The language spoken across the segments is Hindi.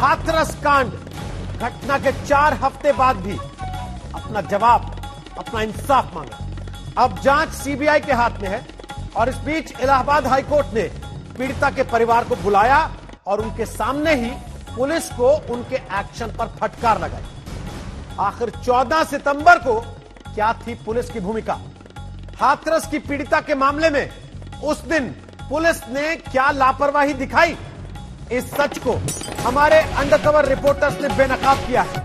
हाथरस कांड घटना के 4 हफ्ते बाद भी अपना जवाब, अपना इंसाफ मांगा। अब जांच सीबीआई के हाथ में है और इस बीच इलाहाबाद हाईकोर्ट ने पीड़िता के परिवार को बुलाया और उनके सामने ही पुलिस को उनके एक्शन पर फटकार लगाई। आखिर 14 सितंबर को क्या थी पुलिस की भूमिका? हाथरस की पीड़िता के मामले में उस दिन पुलिस ने क्या लापरवाही दिखाई? इस सच को हमारे अंडरकवर रिपोर्टर्स ने बेनकाब किया है।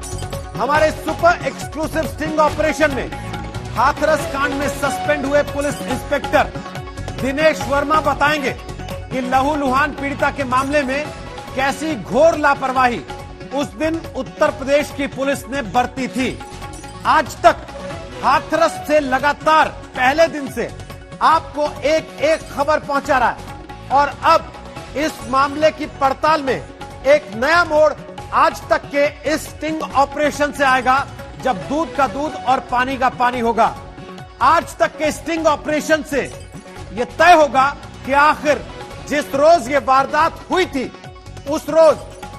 हमारे सुपर एक्सक्लूसिव स्टिंग ऑपरेशन में हाथरस कांड में सस्पेंड हुए पुलिस इंस्पेक्टर दिनेश वर्मा बताएंगे कि लहूलुहान पीड़िता के मामले में कैसी घोर लापरवाही उस दिन उत्तर प्रदेश की पुलिस ने बरती थी। आज तक हाथरस से लगातार पहले दिन से आपको एक एक खबर पहुंचा रहा है और अब इस मामले की पड़ताल में एक नया मोड़ आज तक के इस स्टिंग ऑपरेशन से आएगा, जब दूध का दूध और पानी का पानी होगा। आज तक के स्टिंग ऑपरेशन से यह तय होगा कि आखिर जिस रोज ये वारदात हुई थी उस रोज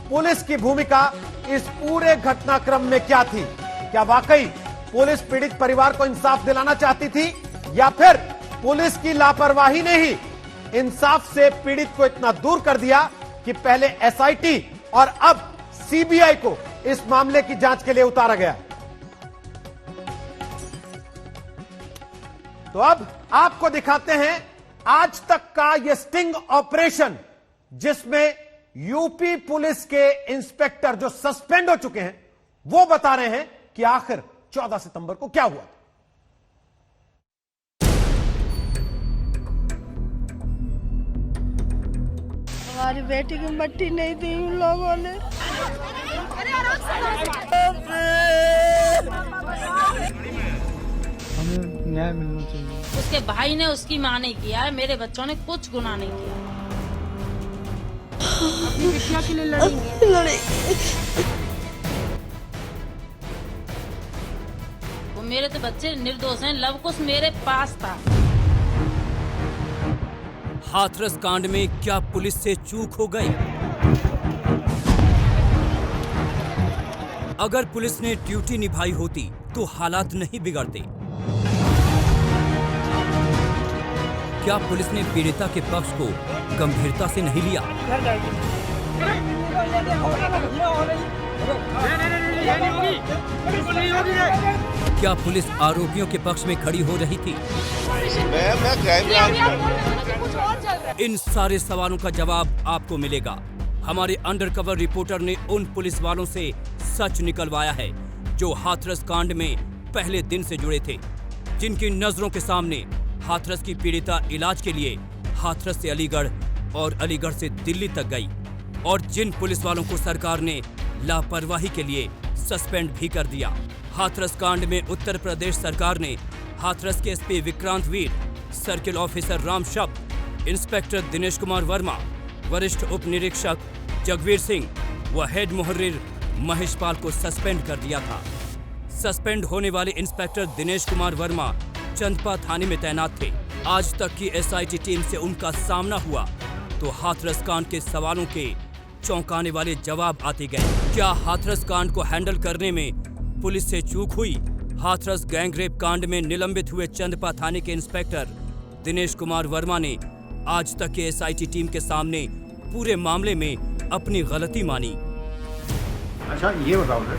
पुलिस की भूमिका इस पूरे घटनाक्रम में क्या थी। क्या वाकई पुलिस पीड़ित परिवार को इंसाफ दिलाना चाहती थी या फिर पुलिस की लापरवाही ने ही इंसाफ से पीड़ित को इतना दूर कर दिया कि पहले एसआईटी और अब सीबीआई को इस मामले की जांच के लिए उतारा गया। तो अब आपको दिखाते हैं आज तक का यह स्टिंग ऑपरेशन, जिसमें यूपी पुलिस के इंस्पेक्टर जो सस्पेंड हो चुके हैं वो बता रहे हैं कि आखिर 14 सितंबर को क्या हुआ। हमारी बेटी की मट्टी नहीं दी उन लोगों ने। हमें न्याय मिलना चाहिए। उसके भाई ने उसकी मां ने किया है, मेरे बच्चों ने कुछ गुनाह नहीं किया। अपनी बिटिया के लिए लड़ेंगे। वो मेरे तो बच्चे निर्दोष हैं। लव कुश मेरे पास था। हाथरस कांड में क्या पुलिस से चूक हो गई? अगर पुलिस ने ड्यूटी निभाई होती तो हालात नहीं बिगड़ते। क्या पुलिस ने पीड़िता के पक्ष को गंभीरता से नहीं लिया? क्या पुलिस आरोपियों के पक्ष में खड़ी हो रही थी? इन सारे सवालों का जवाब आपको मिलेगा। हमारे अंडरकवर रिपोर्टर ने उन पुलिस वालों से सच निकलवाया है जो हाथरस कांड में पहले दिन से जुड़े थे, जिनकी नजरों के सामने हाथरस की पीड़िता इलाज के लिए हाथरस से अलीगढ़ और अलीगढ़ से दिल्ली तक गई, और जिन पुलिस वालों को सरकार ने लापरवाही के लिए सस्पेंड भी कर दिया। हाथरस कांड में उत्तर प्रदेश सरकार ने हाथरस के एसपी विक्रांत वीर, सर्किल ऑफिसर राम शब्द, इंस्पेक्टर दिनेश कुमार वर्मा, वरिष्ठ उप निरीक्षक जगवीर सिंह व हेड मुहर्रिर महेश पाल को सस्पेंड कर दिया था। सस्पेंड होने वाले इंस्पेक्टर दिनेश कुमार वर्मा चंदपा थाने में तैनात थे। आज तक की एसआईटी टीम से उनका सामना हुआ तो हाथरस कांड के सवालों के चौंकाने वाले जवाब आते गए। क्या हाथरस कांड को हैंडल करने में पुलिस से चूक हुई? हाथरस गैंगरेप कांड में निलंबित हुए चंदपा थाने के इंस्पेक्टर दिनेश कुमार वर्मा ने आज तक के एसआईटी टीम के सामने पूरे मामले में अपनी गलती मानी। अच्छा ये बताओ सर,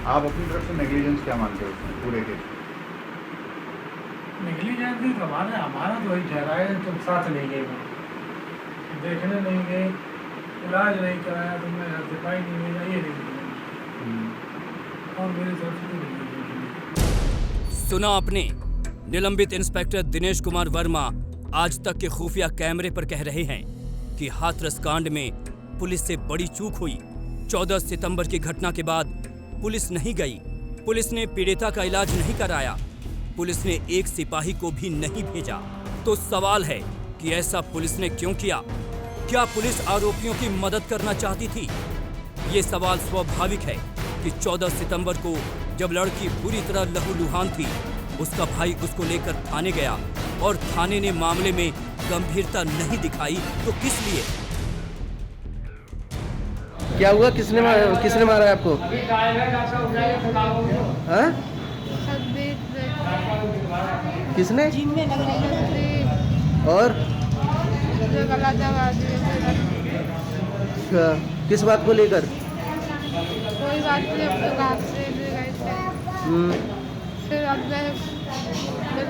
आप अपनी तरफ से नेग्लिजेंस क्या मानते हो पूरे केस? नेग्लिजेंस नहीं तो हमारा तो वही ठहरा है, तुम साथ नहीं गए, देखने नहीं गए, इलाज नहीं कराया, तुमने दिखाई नहीं मिला, ये नहीं। और मेरी तरफ से नहीं। सुना आपने, निलंबित इंस्पेक्टर दिनेश कुमार वर्मा आज तक के खुफिया कैमरे पर कह रहे हैं कि हाथरस कांड में पुलिस से बड़ी चूक हुई। 14 सितंबर की घटना के बाद पुलिस नहीं गई, पुलिस ने पीड़िता का इलाज नहीं कराया, पुलिस ने एक सिपाही को भी नहीं भेजा। तो सवाल है कि ऐसा पुलिस ने क्यों किया? क्या पुलिस आरोपियों की मदद करना चाहती थी? ये सवाल स्वाभाविक है कि 14 सितंबर को जब लड़की बुरी तरह लहूलुहान थी, उसका भाई उसको लेकर थाने गया और थाने ने मामले में गंभीरता नहीं दिखाई तो किस लिए? क्या हुआ? किसने मारा है आपको? हाँ? किसने? और अच्छा, किस बात को लेकर? कोई बात नहीं, अपने घर से ले गए थे। फिर अब मैं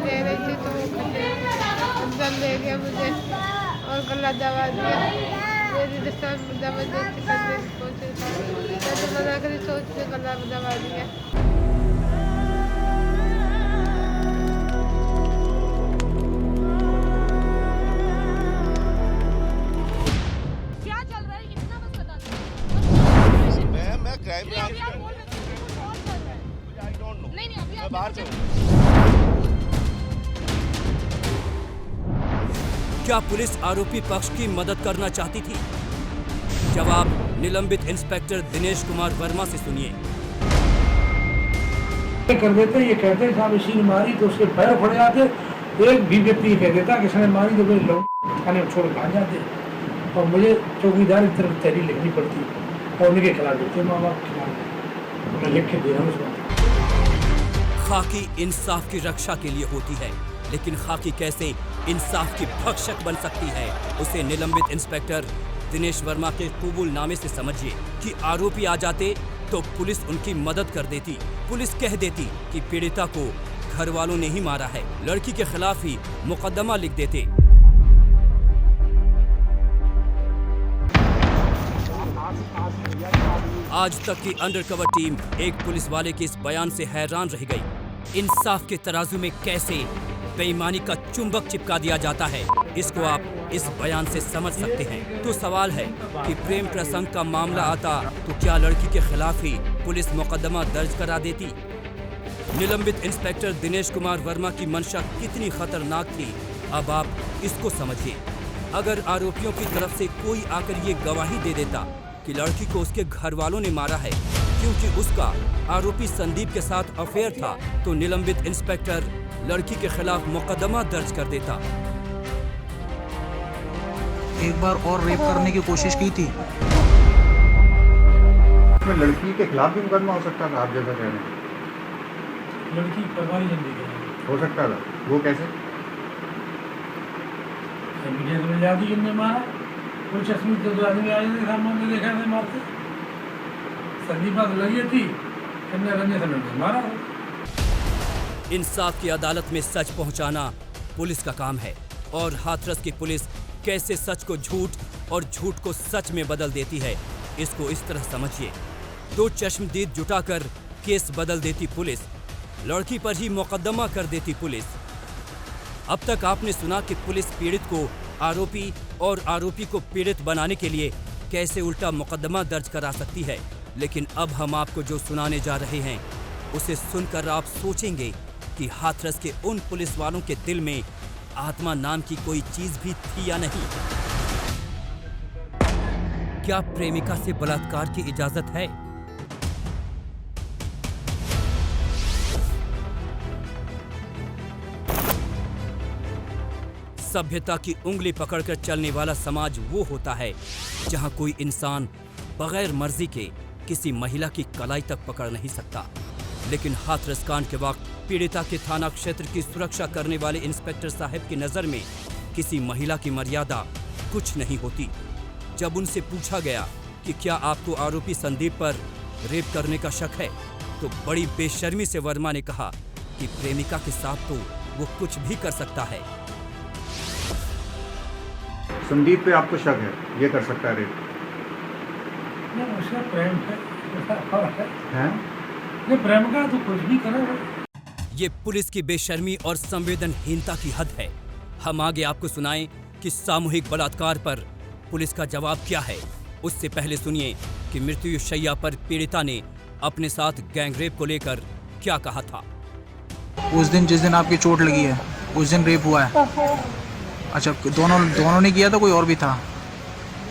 ले रही थी तो वो अंदर ले गया मुझे और गला दबा दिया। मेरी जबरदस्ती करने की कोशिश की, मैंने मना करी, सोच के गला दबा दिया। क्या पुलिस आरोपी पक्ष की मदद करना चाहती थी? जवाब निलंबित इंस्पेक्टर दिनेश कुमार वर्मा से सुनिए। कर देते, ये कहते हैं साहब इसी ने मारी, तो उसके पैर फट जाते। एक भी व्यक्ति कह देता कि इसने मारी, तो लोग थाने छोड़ भाग जाते और मुझे चौकीदार की तरफ तहरीर लिखनी पड़ती और उनके खिलाफ देते, माँ बाप के खिलाफ मैं लिख के दे रहा हूँ उस बात। खाकी इंसाफ की रक्षा के लिए होती है, लेकिन खाकी कैसे इंसाफ की भक्षक बन सकती है, उसे निलंबित इंस्पेक्टर दिनेश वर्मा के कबूलनामे से समझिए कि आरोपी आ जाते तो पुलिस उनकी मदद कर देती। पुलिस कह देती कि पीड़िता को घर वालों ने ही मारा है, लड़की के खिलाफ ही मुकदमा लिख देते। आज तक की अंडरकवर टीम एक पुलिस वाले के इस बयान से हैरान रह गई। इंसाफ के तराजू में कैसे बेईमानी का चुंबक चिपका दिया जाता है, इसको आप इस बयान से समझ सकते हैं। तो सवाल है कि प्रेम प्रसंग का मामला आता तो क्या लड़की के खिलाफ ही पुलिस मुकदमा दर्ज करा देती? निलंबित इंस्पेक्टर दिनेश कुमार वर्मा की मंशा कितनी खतरनाक थी, अब आप इसको समझिए। अगर आरोपियों की तरफ से कोई आकर ये गवाही दे देता कि लड़की को उसके घर वालों ने मारा है क्योंकि उसका आरोपी संदीप के साथ अफेयर था, तो निलंबित इंस्पेक्टर लड़की के खिलाफ मुकदमा दर्ज कर देता। एक बार और रेप करने की कोशिश की थी। लड़की के खिलाफ भी मुकदमा हो सकता था, आप जैसा कह रहे हैं। लड़की परवारी जिंदगी हो सकता था, वो कैसे? मीडिया में जाती किन्ने मारा, कुछ चश्मे तो दो आदमी आए थे, सामने देखा थे मारते। संदीप बात लगी थी, किन्ने रंगे से मैंने मारा। इंसाफ की अदालत में सच पहुंचाना पुलिस का काम है, और हाथरस की पुलिस कैसे सच को झूठ और झूठ को सच में बदल देती है, इसको इस तरह समझिए। दो चश्मदीद जुटाकर केस बदल देती पुलिस, लड़की पर ही मुकदमा कर देती पुलिस। अब तक आपने सुना कि पुलिस पीड़ित को आरोपी और आरोपी को पीड़ित बनाने के लिए कैसे उल्टा मुकदमा दर्ज करा सकती है, लेकिन अब हम आपको जो सुनाने जा रहे हैं उसे सुनकर आप सोचेंगे कि हाथरस के उन पुलिस वालों के दिल में आत्मा नाम की कोई चीज भी थी या नहीं। क्या प्रेमिका से बलात्कार की इजाजत है? सभ्यता की उंगली पकड़कर चलने वाला समाज वो होता है जहां कोई इंसान बगैर मर्जी के किसी महिला की कलाई तक पकड़ नहीं सकता। लेकिन हाथरस कांड के वक्त पीड़िता के थाना क्षेत्र की सुरक्षा करने वाले इंस्पेक्टर साहब की नजर में किसी महिला की मर्यादा कुछ नहीं होती। जब उनसे पूछा गया कि क्या आपको आरोपी संदीप पर रेप करने का शक है, तो बड़ी बेशर्मी से वर्मा ने कहा कि प्रेमिका के साथ तो वो कुछ भी कर सकता है। संदीप पे आपको शक है, ये कर सकता है रेप? नहीं, उसका प्रेम है, हैं? प्रेम का तो कुछ भी करेगा। ये पुलिस की बेशर्मी और संवेदनहीनता की हद है। हम आगे आपको सुनाएं कि सामूहिक बलात्कार पर पुलिस का जवाब क्या है। उससे पहले सुनिए कि मृत्युशैया पर पीड़िता ने अपने साथ गैंगरेप को लेकर क्या कहा था। उस दिन जिस दिन आपकी चोट लगी है उस दिन रेप हुआ है? अच्छा, दोनों ने किया था, कोई और भी था?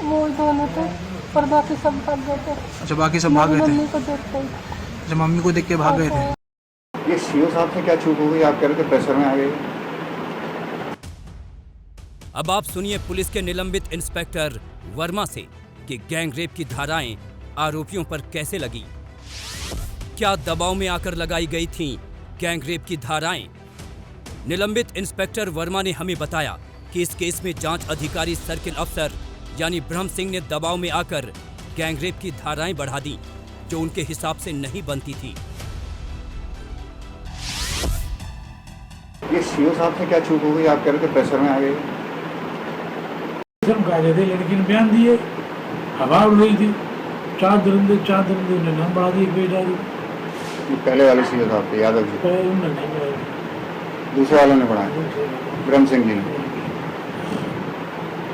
वो दोनों थे, पर बाकी सब भाग गए थे। अच्छा, बाकी सब भाग गए थे। मम्मी को देखते ही। अच्छा, मम्मी को देख के भाग गए थे। ये सीओ साहब से क्या चूक हो गई, आप कह रहे थे प्रेशर में आ गए? अब आप सुनिए पुलिस के निलंबित इंस्पेक्टर वर्मा से कि गैंगरेप की धाराएं आरोपियों पर कैसे लगी? क्या दबाव में आकर लगाई गई थीं गैंगरेप की धाराएं? निलंबित इंस्पेक्टर वर्मा ने हमें बताया कि इस केस में जांच अधिकारी सर्किल अफसर यानी ब्रह्म सिंह ने दबाव में आकर गैंगरेप की धाराएं बढ़ा दी, जो उनके हिसाब से नहीं बनती थी। ये सीओ साहब से क्या चूक हो गई? आप कह रहे थे प्रेशर में आ गए। हम कह रहे थे लड़की ने बयान दिए, हवा उड़ रही थी, 4 दरिंदे उन्हें नाम बढ़ा दिए, बेजा दी। पहले वाले सीओ साहब थे यादव जी, उन्होंने नहीं बढ़ाया, दूसरे वालों ने बढ़ाया, ब्रह्म सिंह जी ने।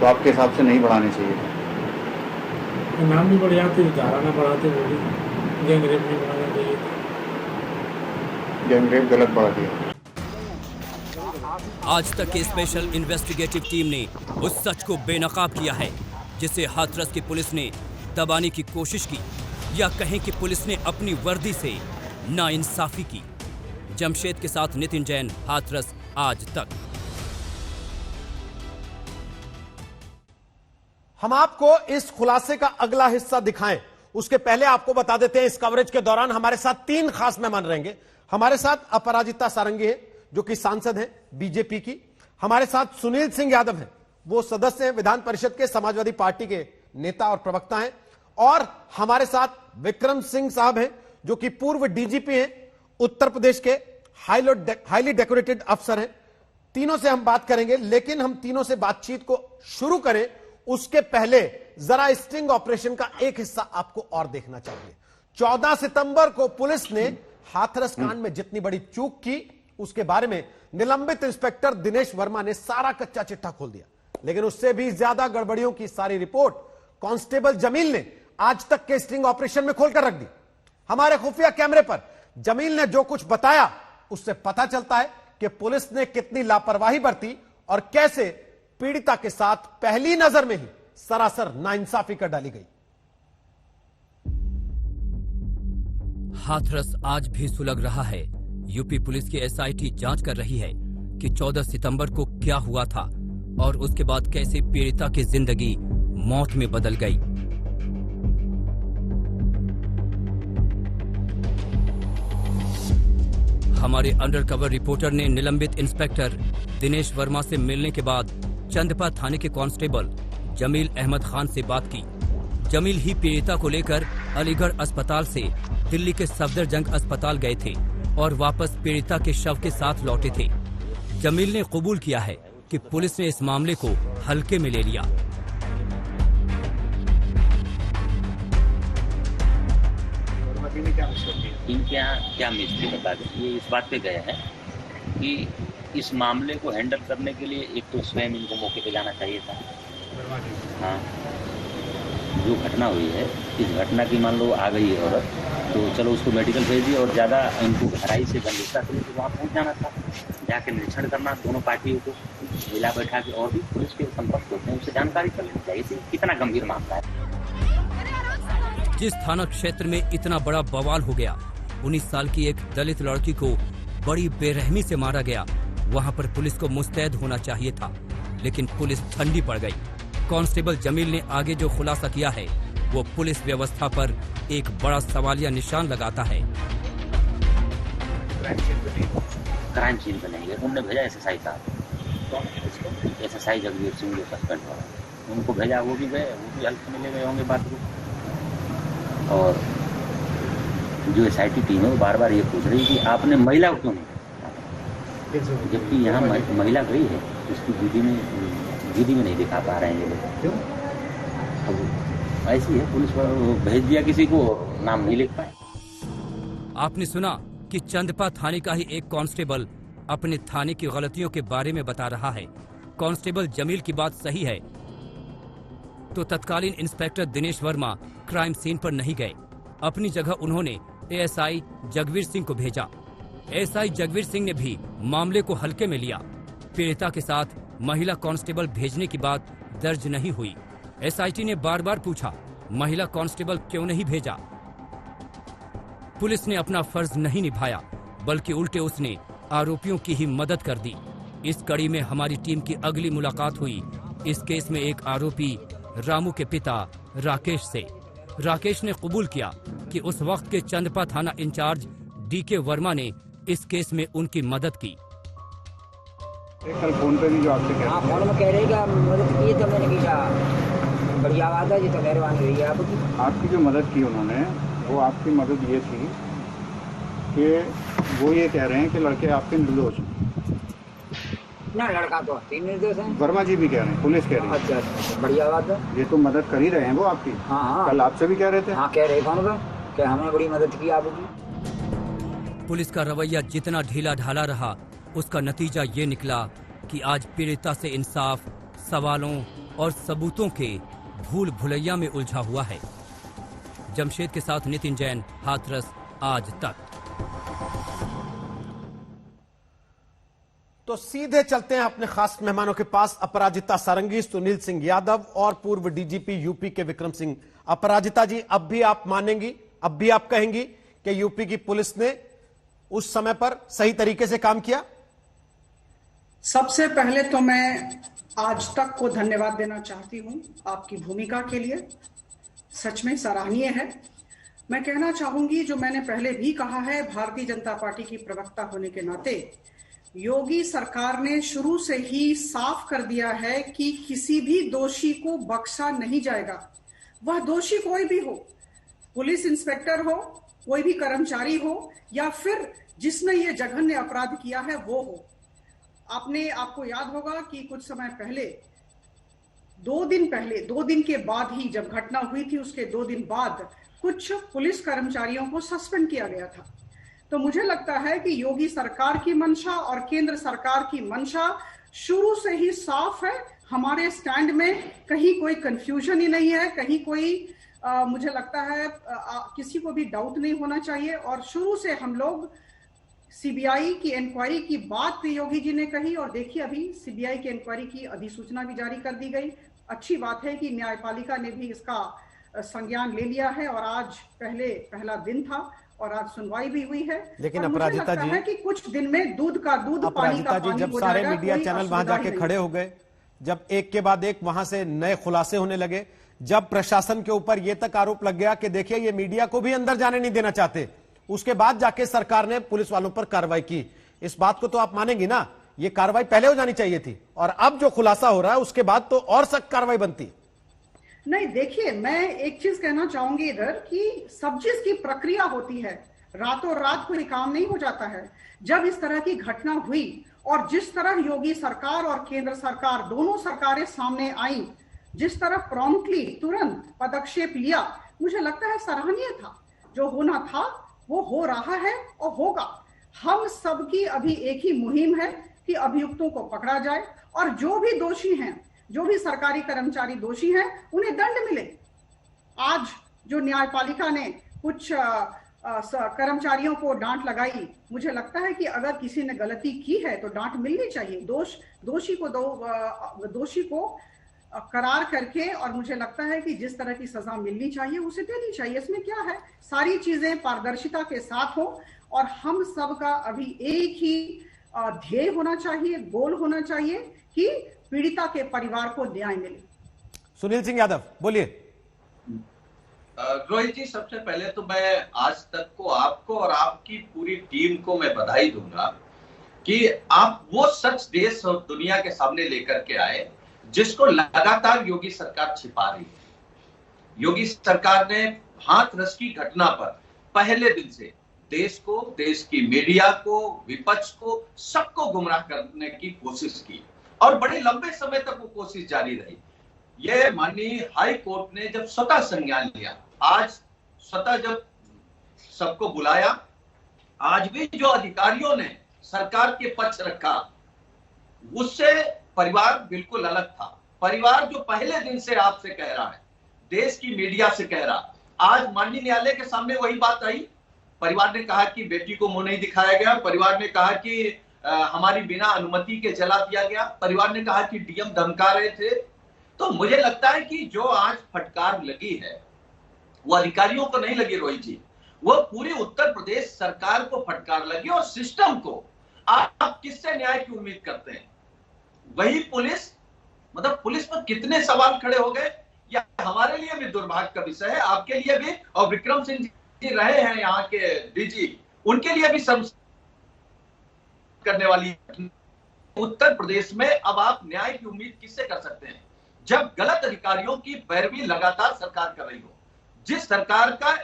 तो आपके हिसाब से नहीं बढ़ाने चाहिए थे। नाम भी बढ़ जाते, धारा ना बढ़ाते, बोली गैंगरेप नहीं बढ़ाना चाहिए। गैंगरेप गलत बढ़ा दिया। आज तक की स्पेशल इन्वेस्टिगेटिव टीम ने उस सच को बेनकाब किया है जिसे हाथरस की पुलिस ने दबाने की कोशिश की, या कहें कि पुलिस ने अपनी वर्दी से नाइंसाफी की। जमशेद के साथ नितिन जैन, हाथरस आज तक। हम आपको इस खुलासे का अगला हिस्सा दिखाएं, उसके पहले आपको बता देते हैं इस कवरेज के दौरान हमारे साथ 3 खास मेहमान रहेंगे। हमारे साथ अपराजिता सारंगी है जो कि सांसद हैं बीजेपी की। हमारे साथ सुनील सिंह यादव हैं, वो सदस्य हैं विधान परिषद के, समाजवादी पार्टी के नेता और प्रवक्ता हैं। और हमारे साथ विक्रम सिंह साहब हैं जो कि पूर्व डीजीपी हैं, उत्तर प्रदेश के हाईली डेकोरेटेड अफसर हैं। तीनों से हम बात करेंगे, लेकिन हम तीनों से बातचीत को शुरू करें उसके पहले जरा स्टिंग ऑपरेशन का एक हिस्सा आपको और देखना चाहिए। 14 सितंबर को पुलिस ने हाथरस कांड में जितनी बड़ी चूक की उसके बारे में निलंबित इंस्पेक्टर दिनेश वर्मा ने सारा कच्चा चिट्ठा खोल दिया, लेकिन उससे भी ज्यादा गड़बड़ियों की सारी रिपोर्ट कांस्टेबल जमील ने आज तक के स्टिंग ऑपरेशन में खोलकर रख दी। हमारे खुफिया कैमरे पर जमील ने जो कुछ बताया उससे पता चलता है कि पुलिस ने कितनी लापरवाही बरती और कैसे पीड़िता के साथ पहली नजर में ही सरासर नाइंसाफी कर डाली गई। हाथरस आज भी सुलग रहा है। यूपी पुलिस की एसआईटी जांच कर रही है कि 14 सितंबर को क्या हुआ था और उसके बाद कैसे पीड़िता की जिंदगी मौत में बदल गई। हमारे अंडरकवर रिपोर्टर ने निलंबित इंस्पेक्टर दिनेश वर्मा से मिलने के बाद चंदपा थाने के कांस्टेबल जमील अहमद खान से बात की। जमील ही पीड़िता को लेकर अलीगढ़ अस्पताल से दिल्ली के सफदरजंग अस्पताल गए थे और वापस पीड़िता के शव के साथ लौटे थे। जमील ने कबूल किया है कि पुलिस ने इस मामले को हल्के में ले लिया। इनके यहाँ क्या मिस्त्री बता दें, ये इस बात पे गए हैं कि इस मामले को हैंडल करने के लिए एक तो स्वयं इनको मौके पे जाना चाहिए था। हाँ, जो घटना हुई है, इस घटना की मान लो आ गई है औरत, तो चलो उसको मेडिकल भेज दिया और ज़्यादा इनको गहराई से गंभीरता से तो वहाँ पहुँच जाना था, जाके निरीक्षण करना, दोनों पार्टियों को मिला बैठा के और भी पुलिस के संपर्क होते हैं उससे जानकारी कर लेनी चाहिए थी कितना गंभीर मामला है। जिस थाना क्षेत्र में इतना बड़ा बवाल हो गया, 19 साल की एक दलित लड़की को बड़ी बेरहमी से मारा गया, वहां पर पुलिस को मुस्तैद होना चाहिए था, लेकिन पुलिस ठंडी पड़ गई। कांस्टेबल जमील ने आगे जो खुलासा किया है वो पुलिस व्यवस्था पर एक बड़ा सवालिया निशान लगाता है। क्राइम सीन पे नहीं है, उनने भेजा एसएसआई साहब, एसएसआई जगवीर सिंह जो सस्पेंड हुआ, उनको भेजा, वो भी गए, वो भी हल्के में ले गए होंगे बात को। और जो एसआईटी टीम है वो बार बार ये पूछ रही कि आपने महिला को क्यों नहीं, जबकि यहाँ महिला गई है, उसकी वीडियो में नहीं दिखा पा रहे हैं ये लोग। क्यों? अब ऐसी है, पुलिस भेज दिया किसी को, नाम नहीं लिख पाए। आपने सुना कि चंदपा थाने का ही एक कांस्टेबल अपने थाने की गलतियों के बारे में बता रहा है। कांस्टेबल जमील की बात सही है तो तत्कालीन inspector Dinesh Verma crime scene पर नहीं गए। अपनी जगह उन्होंने एएसआई जगवीर सिंह को भेजा। एएसआई जगवीर सिंह ने भी मामले को हल्के में लिया। पीड़िता के साथ महिला कांस्टेबल भेजने की बात दर्ज नहीं हुई। एसआईटी ने बार बार पूछा, महिला कांस्टेबल क्यों नहीं भेजा? पुलिस ने अपना फर्ज नहीं निभाया, बल्कि उल्टे उसने आरोपियों की ही मदद कर दी। इस कड़ी में हमारी टीम की अगली मुलाकात हुई इस केस में एक आरोपी रामू के पिता राकेश से। राकेश ने कबूल किया कि उस वक्त के चंदपा थाना इंचार्ज DK वर्मा ने इस केस में उनकी मदद की। कल फोन पे भी जो आपसे कह फोन में कह रहे मदद की तो मैंने किया बढ़िया बात है जी, तो मेहरबानी हुई है आपकी। आपकी जो मदद की उन्होंने, वो आपकी मदद ये थी कि वो ये कह रहे हैं कि लड़के आपके निर्दोष हैं। ना लड़का तो निर्दोष है, वर्मा जी भी कह रहे हैं, पुलिस कह रही है। अच्छा, बढ़िया बात है। ये तो मदद कर ही रहे हैं वो आपकी। हाँ, कल आपसे भी कह रहे थे। हाँ, कह रहे फोन पर कि हमने बड़ी मदद की आपकी। पुलिस का रवैया जितना ढीला ढाला रहा, उसका नतीजा ये निकला कि आज पीड़िता से इंसाफ सवालों और सबूतों के भूल भुलैया में उलझा हुआ है। जमशेद के साथ नितिन जैन, हाथरस आज तक। तो सीधे चलते हैं अपने खास मेहमानों के पास। अपराजिता सारंगी, सुनील सिंह यादव और पूर्व DGP यूपी के विक्रम सिंह। अपराजिता जी, अब भी आप मानेंगी, अब भी आप कहेंगी कि यूपी की पुलिस ने उस समय पर सही तरीके से काम किया? सबसे पहले तो मैं आज तक को धन्यवाद देना चाहती हूं आपकी भूमिका के लिए, सच में सराहनीय है। मैं कहना चाहूंगी, जो मैंने पहले भी कहा है, भारतीय जनता पार्टी की प्रवक्ता होने के नाते, योगी सरकार ने शुरू से ही साफ कर दिया है कि किसी भी दोषी को बख्शा नहीं जाएगा। वह दोषी कोई भी हो, पुलिस इंस्पेक्टर हो, कोई भी कर्मचारी हो, या फिर जिसने ये जघन्य अपराध किया है वो हो। आपको याद होगा कि कुछ समय पहले, 2 दिन के बाद ही, जब घटना हुई थी उसके 2 दिन बाद कुछ पुलिस कर्मचारियों को सस्पेंड किया गया था। तो मुझे लगता है कि योगी सरकार की मंशा और केंद्र सरकार की मंशा शुरू से ही साफ है। हमारे स्टैंड में कहीं कोई कंफ्यूजन ही नहीं है, कहीं कोई मुझे लगता है किसी को भी डाउट नहीं होना चाहिए। और शुरू से हम लोग CBI की इंक्वायरी की बात योगी जी ने कही, और देखिए अभी CBI की इंक्वायरी की अधिसूचना भी जारी कर दी गई। अच्छी बात है कि न्यायपालिका ने भी इसका संज्ञान ले लिया है, और आज पहला दिन था और आज सुनवाई भी हुई है। लेकिन अपराजिता जी, है कि कुछ दिन में दूध का दूध, पानी का पानी, जब सारे मीडिया चैनल वहां जाके खड़े हो गए, जब एक के बाद एक वहां से नए खुलासे होने लगे, जब प्रशासन के ऊपर यह तक आरोप लग गया कि देखिए ये मीडिया को भी अंदर जाने नहीं देना चाहते, उसके बाद जाके सरकार ने पुलिस वालों पर कार्रवाई की। इस बात को तो आप मानेंगी ना, ये कार्रवाई पहले हो जानी चाहिए थी, और अब जो खुलासा हो रहा है उसके बाद तो और सख्त कार्रवाई बनती। नहीं, देखिए, मैं एक चीज कहना चाहूंगी इधर कि सब चीज की प्रक्रिया होती है, रातों रात कोई काम नहीं हो जाता है। जब इस तरह की घटना हुई और जिस तरह योगी सरकार और केंद्र सरकार दोनों सरकारें सामने आई, जिस तरह प्रॉम्प्टली तुरंत पदक्षेप लिया, मुझे लगता है सराहनीय था। जो होना था वो हो रहा है और होगा। हम सबकी अभी एक ही मुहिम है कि अभियुक्तों को पकड़ा जाए, और जो भी दोषी हैं, जो भी सरकारी कर्मचारी दोषी हैं, उन्हें दंड मिले। आज जो न्यायपालिका ने कुछ कर्मचारियों को डांट लगाई, मुझे लगता है कि अगर किसी ने गलती की है तो डांट मिलनी चाहिए। दोषी को करार करके, और मुझे लगता है कि जिस तरह की सजा मिलनी चाहिए उसे देनी चाहिए। इसमें क्या है, सारी चीजें पारदर्शिता के साथ हो, और हम सब का अभी एक ही ध्येय होना चाहिए, गोल होना चाहिए कि पीड़िता के परिवार को न्याय मिले। सुनील सिंह यादव, बोलिए। रोहित जी, सबसे पहले तो मैं आज तक को आपको और आपकी पूरी टीम को मैं बधाई दूंगा कि आप वो सच देश और दुनिया के सामने लेकर के आए जिसको लगातार योगी सरकार छिपा रही है। योगी सरकार ने हाथरस की घटना पर पहले दिन से देश को, देश की मीडिया को, विपक्ष को, सबको गुमराह करने की कोशिश की, और बड़े लंबे समय तक वो कोशिश जारी रही। ये माननीय हाई कोर्ट ने जब स्वतः संज्ञान लिया, आज स्वतः जब सबको बुलाया, आज भी जो अधिकारियों ने सरकार के पक्ष रखा, उससे परिवार बिल्कुल अलग था। परिवार जो पहले दिन से आपसे कह रहा है, देश की मीडिया से कह रहा, आज माननीय न्यायालय के सामने वही बात आई। परिवार ने कहा कि बेटी को मुंह नहीं दिखाया गया, परिवार ने कहा कि हमारी बिना अनुमति के जला दिया गया, परिवार ने कहा कि डीएम धमका रहे थे। तो मुझे लगता है कि जो आज फटकार लगी है वो अधिकारियों को नहीं लगी रोहित जी, वो पूरी उत्तर प्रदेश सरकार को फटकार लगी, और सिस्टम को। आप किससे न्याय की उम्मीद करते हैं? वही पुलिस, मतलब पुलिस पर कितने सवाल खड़े हो गए यह हमारे लिए भी दुर्भाग्य का विषय है, आपके लिए भी, और विक्रम सिंह जी रहे हैं यहाँ के डीजी, उनके लिए भी सब करने वाली। उत्तर प्रदेश में अब आप न्याय की उम्मीद किससे कर सकते हैं जब गलत अधिकारियों की पैरवी लगातार सरकार कर रही हो। जिस सरकार का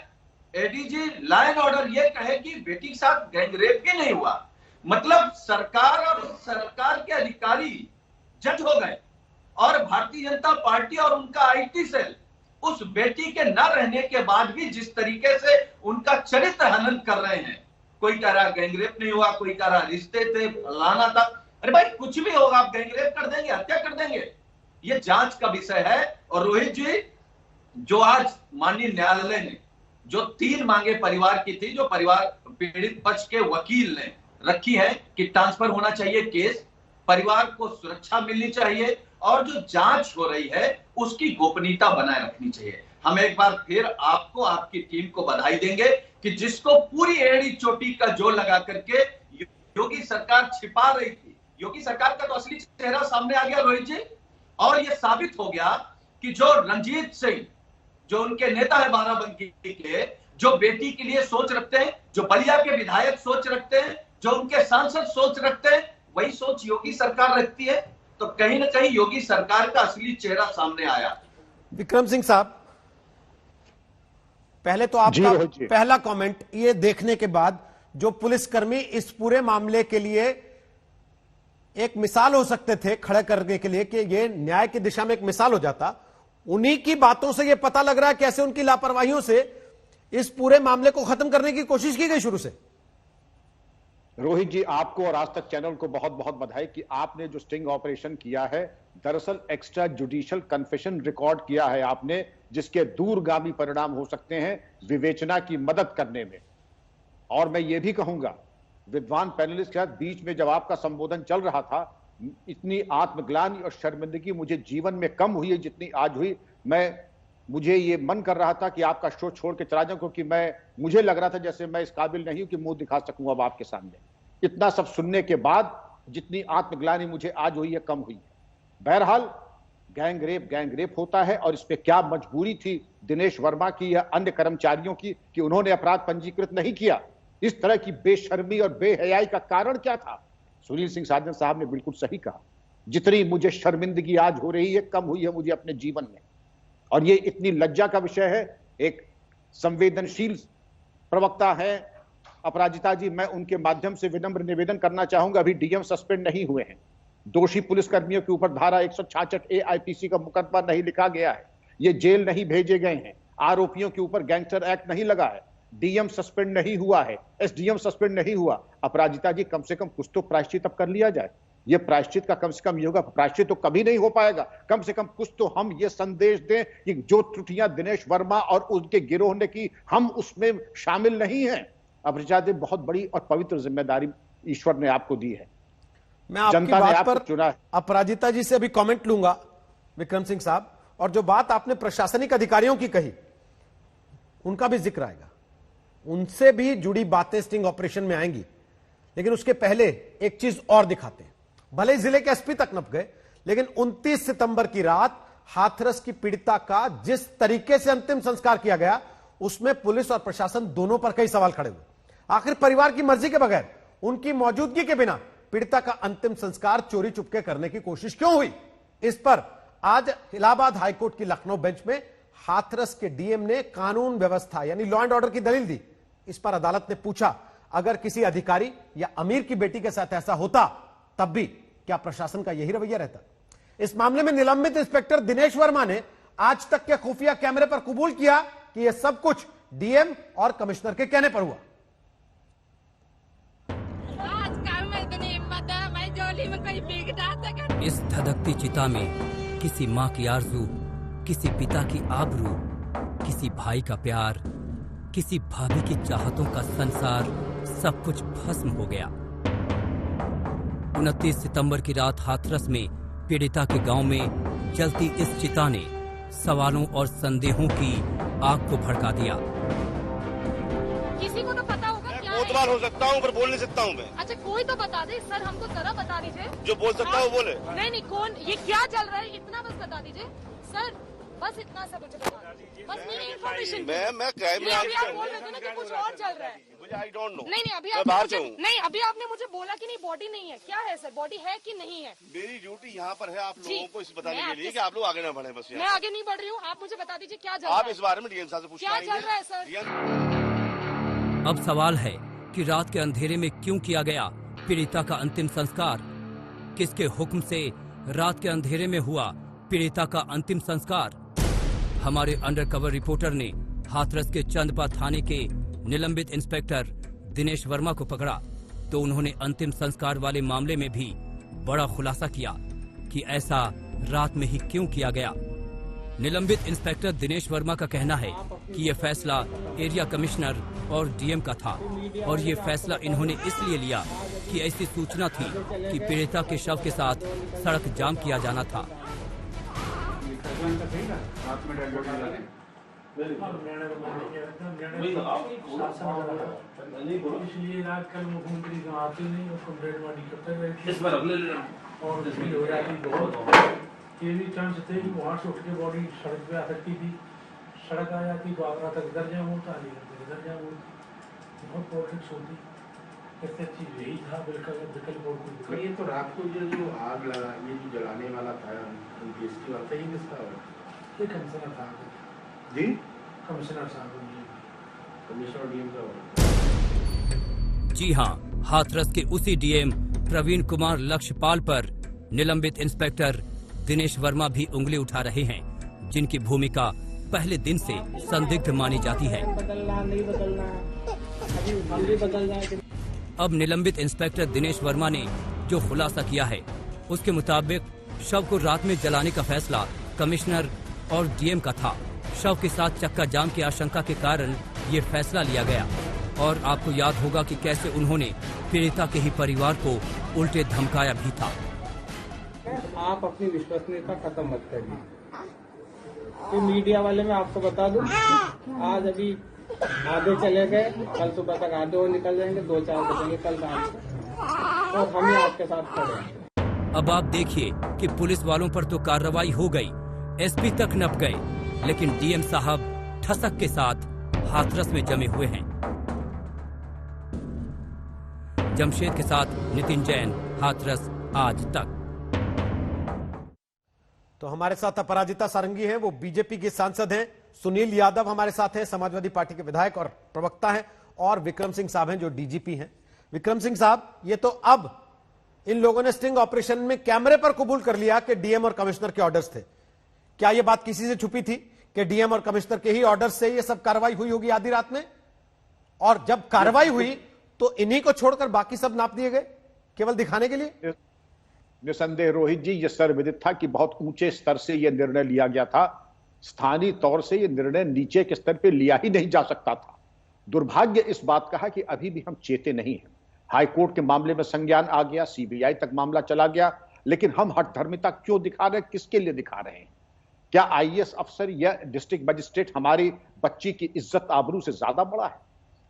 एडीजी लॉ एंड ऑर्डर ये कहे कि बेटी के साथ गैंगरेप ही नहीं हुआ, मतलब सरकार और सरकार के अधिकारी जज हो गए और भारतीय जनता पार्टी और उनका आईटी सेल उस बेटी के न रहने के बाद भी जिस तरीके से उनका चरित्र हनन कर रहे हैं, कोई कह रहा गैंगरेप नहीं हुआ, कोई कह रहा रिश्ते थे, फलाना था। अरे भाई कुछ भी होगा, आप गैंगरेप कर देंगे, हत्या कर देंगे, ये जांच का विषय है। और रोहित जी, जो आज माननीय न्यायालय ने जो 3 मांगे परिवार की थी, जो परिवार पीड़ित पक्ष के वकील ने रखी है कि ट्रांसफर होना चाहिए केस, परिवार को सुरक्षा मिलनी चाहिए और जो जांच हो रही है उसकी गोपनीयता बनाए रखनी चाहिए। हम एक बार फिर आपको, आपकी टीम को बधाई देंगे कि जिसको पूरी एड़ी चोटी का जोर लगा करके योगी सरकार छिपा रही थी, योगी सरकार का तो असली चेहरा सामने आ गया रोहित जी। और यह साबित हो गया कि जो रंजीत सिंह, जो उनके नेता है बाराबंकी के, जो बेटी के लिए सोच रखते हैं, जो बलिया के विधायक सोच रखते हैं, जो उनके सांसद सोच रखते हैं, वही सोच योगी सरकार रखती है। तो कहीं ना कहीं योगी सरकार का असली चेहरा सामने आया। विक्रम सिंह साहब, पहले तो आपका पहला कमेंट ये देखने के बाद, जो पुलिसकर्मी इस पूरे मामले के लिए एक मिसाल हो सकते थे खड़े करने के लिए कि ये न्याय की दिशा में एक मिसाल हो जाता, उन्हीं की बातों से ये पता लग रहा है कैसे उनकी लापरवाहियों से इस पूरे मामले को खत्म करने की कोशिश की गई शुरू से। रोहित जी, आपको और आज तक चैनल को बहुत बहुत बधाई कि आपने जो स्टिंग ऑपरेशन किया है, दरअसल एक्स्ट्रा जुडिशियल कन्फेशन रिकॉर्ड किया है आपने, जिसके दूरगामी परिणाम हो सकते हैं विवेचना की मदद करने में। और मैं ये भी कहूंगा, विद्वान पैनलिस्ट के साथ बीच में जब आपका संबोधन चल रहा था, इतनी आत्मग्लानि और शर्मिंदगी मुझे जीवन में कम हुई है जितनी आज हुई। मुझे ये मन कर रहा था कि आपका शो छोड़ के चला जाऊं, क्योंकि मुझे लग रहा था जैसे मैं इस काबिल नहीं हूं कि मुंह दिखा सकूं अब आपके सामने। इतना सब सुनने के बाद जितनी आत्मग्लानि मुझे आज हुई है कम हुई है। बहरहाल गैंग रेप होता है और इस पे क्या मजबूरी थी दिनेश वर्मा की या अन्य कर्मचारियों की कि उन्होंने अपराध पंजीकृत नहीं किया। इस तरह की बेशर्मी और बेहयाई का कारण क्या था? सुनील सिंह साजन साहब ने बिल्कुल सही कहा, जितनी मुझे शर्मिंदगी आज हो रही है कम हुई है मुझे अपने जीवन में। और ये इतनी लज्जा का विषय है। एक संवेदनशील प्रवक्ता है अपराजिता जी, मैं उनके माध्यम से विनम्र निवेदन करना चाहूंगा, अभी डीएम सस्पेंड नहीं हुए हैं, दोषी पुलिसकर्मियों के ऊपर धारा 166A आईपीसी का मुकदमा नहीं लिखा गया है, ये जेल नहीं भेजे गए हैं, आरोपियों के ऊपर गैंगस्टर एक्ट नहीं लगा है, डीएम सस्पेंड नहीं हुआ है, एसडीएम सस्पेंड नहीं हुआ। अपराजिता जी, कम से कम कुछ तो प्रायश्चित अब कर लिया जाए। ये प्रायश्चित का कम से कम योगा, प्रायश्चित तो कभी नहीं हो पाएगा, कम से कम कुछ तो हम ये संदेश दें कि जो त्रुटियां दिनेश वर्मा और उसके गिरोह ने की, हम उसमें शामिल नहीं हैं। अपराजिता जी, बहुत बड़ी और पवित्र जिम्मेदारी ईश्वर ने आपको दी है, मैं आपकी बात पर चुना है। अपराजिता जी से अभी कमेंट लूंगा विक्रम सिंह साहब, और जो बात आपने प्रशासनिक अधिकारियों की कही उनका भी जिक्र आएगा, उनसे भी जुड़ी बातें स्टिंग ऑपरेशन में आएंगी। लेकिन उसके पहले एक चीज और दिखाते हैं। भले जिले के एसपी तक नप गए, लेकिन 29 सितंबर की रात हाथरस की पीड़िता का जिस तरीके से अंतिम संस्कार किया गया, उसमें पुलिस और प्रशासन दोनों पर कई सवाल खड़े हुए। आखिर परिवार की मर्जी के बगैर, उनकी मौजूदगी के बिना पीड़िता का अंतिम संस्कार चोरी चुपके करने की कोशिश क्यों हुई? इस पर आज इलाहाबाद हाईकोर्ट की लखनऊ बेंच में हाथरस के डीएम ने कानून व्यवस्था यानी लॉ एंड ऑर्डर की दलील दी। इस पर अदालत ने पूछा, अगर किसी अधिकारी या अमीर की बेटी के साथ ऐसा होता तब भी क्या प्रशासन का यही रवैया रहता? इस मामले में निलंबित इंस्पेक्टर दिनेश वर्मा ने आज तक के खुफिया कैमरे पर कबूल किया कि यह सब कुछ डीएम और कमिश्नर के कहने पर हुआ। इस धधकती चिता में किसी माँ की आरज़ू, किसी पिता की आबरू, किसी भाई का प्यार, किसी भाभी की चाहतों का संसार, सब कुछ भस्म हो गया। 29 सितंबर की रात हाथरस में पीड़िता के गांव में जलती इस चिता ने सवालों और संदेहों की आग को भड़का दिया। किसी को तो पता होगा क्या कोतवाल हो सकता हूँ पर बोल नहीं सकता हूँ मैं। अच्छा, कोई तो बता दे सर, हमको जरा बता दीजिए। जो बोल सकता है वो बोले। नहीं, कौन, ये क्या चल रहा है, इतना बस बता दीजिए सर। बस इतना सा मुझे बता दो, बस मेरी इन्फॉर्मेशन। मैं क्राइम में अभी आप बोल रहे थे ना कि कुछ और चल रहा है। I don't know. नहीं अभी मैं बाहर से हूँ। नहीं अभी आपने मुझे बोला कि नहीं बॉडी नहीं है, क्या है सर, बॉडी है कि नहीं है? मेरी ड्यूटी यहाँ पर है आप लोगों को इस बताने के लिए कि आप लोग आगे न बढ़े। बस मैं आगे नहीं बढ़ रही हूँ, आप मुझे बता दीजिए क्या चल रहा है। आप इस बारे में डीएम साहब से पूछना क्या चल रहा है सर? अब सवाल है कि रात के अंधेरे में क्यों किया गया पीड़िता का अंतिम संस्कार? किसके हुक्म से रात के अंधेरे में हुआ पीड़िता का अंतिम संस्कार? हमारे अंडरकवर रिपोर्टर ने हाथरस के चंदपा थाने के निलंबित इंस्पेक्टर दिनेश वर्मा को पकड़ा तो उन्होंने अंतिम संस्कार वाले मामले में भी बड़ा खुलासा किया कि ऐसा रात में ही क्यों किया गया। निलंबित इंस्पेक्टर दिनेश वर्मा का कहना है कि ये फैसला एरिया कमिश्नर और डीएम का था और ये फैसला इन्होंने इसलिए लिया कि ऐसी सूचना थी कि पीड़िता के शव के साथ सड़क जाम किया जाना था। इसलिए रात कल मुख्यमंत्री आते नहीं, उसको डेड बॉडी करते रहे और इसलिए हो जाती बहुत। ये भी चांस थे कि वहाँ से उठ के बॉडी सड़क पे आ सकती थी, सड़क आ जाती तो आगरा तक इधर जाम होता, इधर जाम होती, बहुत पॉलिटिक्स होती। इससे चीज यही था, विकल्प और कुछ। ये तो रात को जो आग लगा, ये जो जलाने वाला था उनकी इसकी बात ही किसका? ये कमिश्नर साहब जी, कमिश्नर साहब, कमिश्नर डीएम का। जी हाँ, हाथरस के उसी डीएम प्रवीण कुमार लक्ष्यपाल पर निलंबित इंस्पेक्टर दिनेश वर्मा भी उंगली उठा रहे हैं, जिनकी भूमिका पहले दिन से संदिग्ध मानी जाती है। नहीं बदलना, अभी हम भी बदल जाए। अब निलंबित इंस्पेक्टर दिनेश वर्मा ने जो खुलासा किया है उसके मुताबिक शव को रात में जलाने का फैसला कमिश्नर और डीएम का था। शव के साथ चक्का जाम की आशंका के कारण ये फैसला लिया गया और आपको याद होगा कि कैसे उन्होंने पीड़िता के ही परिवार को उल्टे धमकाया भी था। आप अपनी विश्वसनीयता खत्म मत करिए। तो मीडिया वाले मैं आपको बता दूं, आज अभी आधे चले गए, कल सुबह तक आधे और निकल जाएंगे, 2-4 बजेंगे कल शाम को, और हम ही आपके साथ खड़े हैं। अब आप देखिए कि पुलिस वालों पर तो कार्रवाई हो गई, एसपी तक नप गए, लेकिन डीएम साहब ठसक के साथ हाथरस में जमे हुए हैं। जमशेद के साथ नितिन जैन, हाथरस आज तक। तो हमारे साथ अपराजिता सारंगी हैं, वो बीजेपी के सांसद हैं। सुनील यादव हमारे साथ हैं, समाजवादी पार्टी के विधायक और प्रवक्ता हैं, और विक्रम सिंह साहब हैं जो डीजीपी हैं। विक्रम सिंह साहब, ये तो अब इन लोगों ने स्टिंग ऑपरेशन में कैमरे पर कबूल कर लिया कि डीएम और कमिश्नर के ऑर्डर्स थे। क्या यह बात किसी से छुपी थी कि डीएम और कमिश्नर के ही ऑर्डर्स से ये सब कार्रवाई हुई होगी आधी रात में? और जब कार्रवाई हुई तो इन्हीं को छोड़कर बाकी सब नाप दिए गए केवल दिखाने के लिए? निसंदेह रोहित जी, यह सर्वविदित था कि बहुत ऊंचे स्तर से यह निर्णय लिया गया था। स्थानीय तौर से यह निर्णय नीचे के स्तर पर लिया ही नहीं जा सकता था। दुर्भाग्य इस बात का है कि अभी भी हम चेते नहीं हैं। हाईकोर्ट के मामले में संज्ञान आ गया, सीबीआई तक मामला चला गया, लेकिन हम हठधर्मिता क्यों दिखा रहे हैं, किसके लिए दिखा रहे हैं? क्या आईएएस अफसर या डिस्ट्रिक्ट मजिस्ट्रेट हमारी बच्ची की इज्जत आबरू से ज्यादा बड़ा है?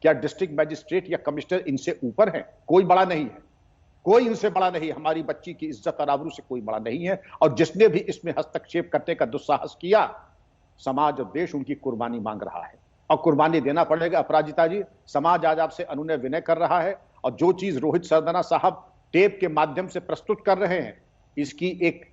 क्या डिस्ट्रिक्ट मजिस्ट्रेट या कमिश्नर इनसे ऊपर है? कोई बड़ा नहीं है, कोई इनसे बड़ा नहीं। हमारी बच्ची की इज्जत और आबरू से कोई बड़ा नहीं है। और जिसने भी इसमें हस्तक्षेप करने का दुस्साहस किया, समाज और देश उनकी कुर्बानी मांग रहा है और कुर्बानी देना पड़ेगा। अपराजिता जी, समाज आज आपसे अनुनय विनय कर रहा है, और जो चीज रोहित सरदना साहब टेप के माध्यम से प्रस्तुत कर रहे हैं, इसकी एक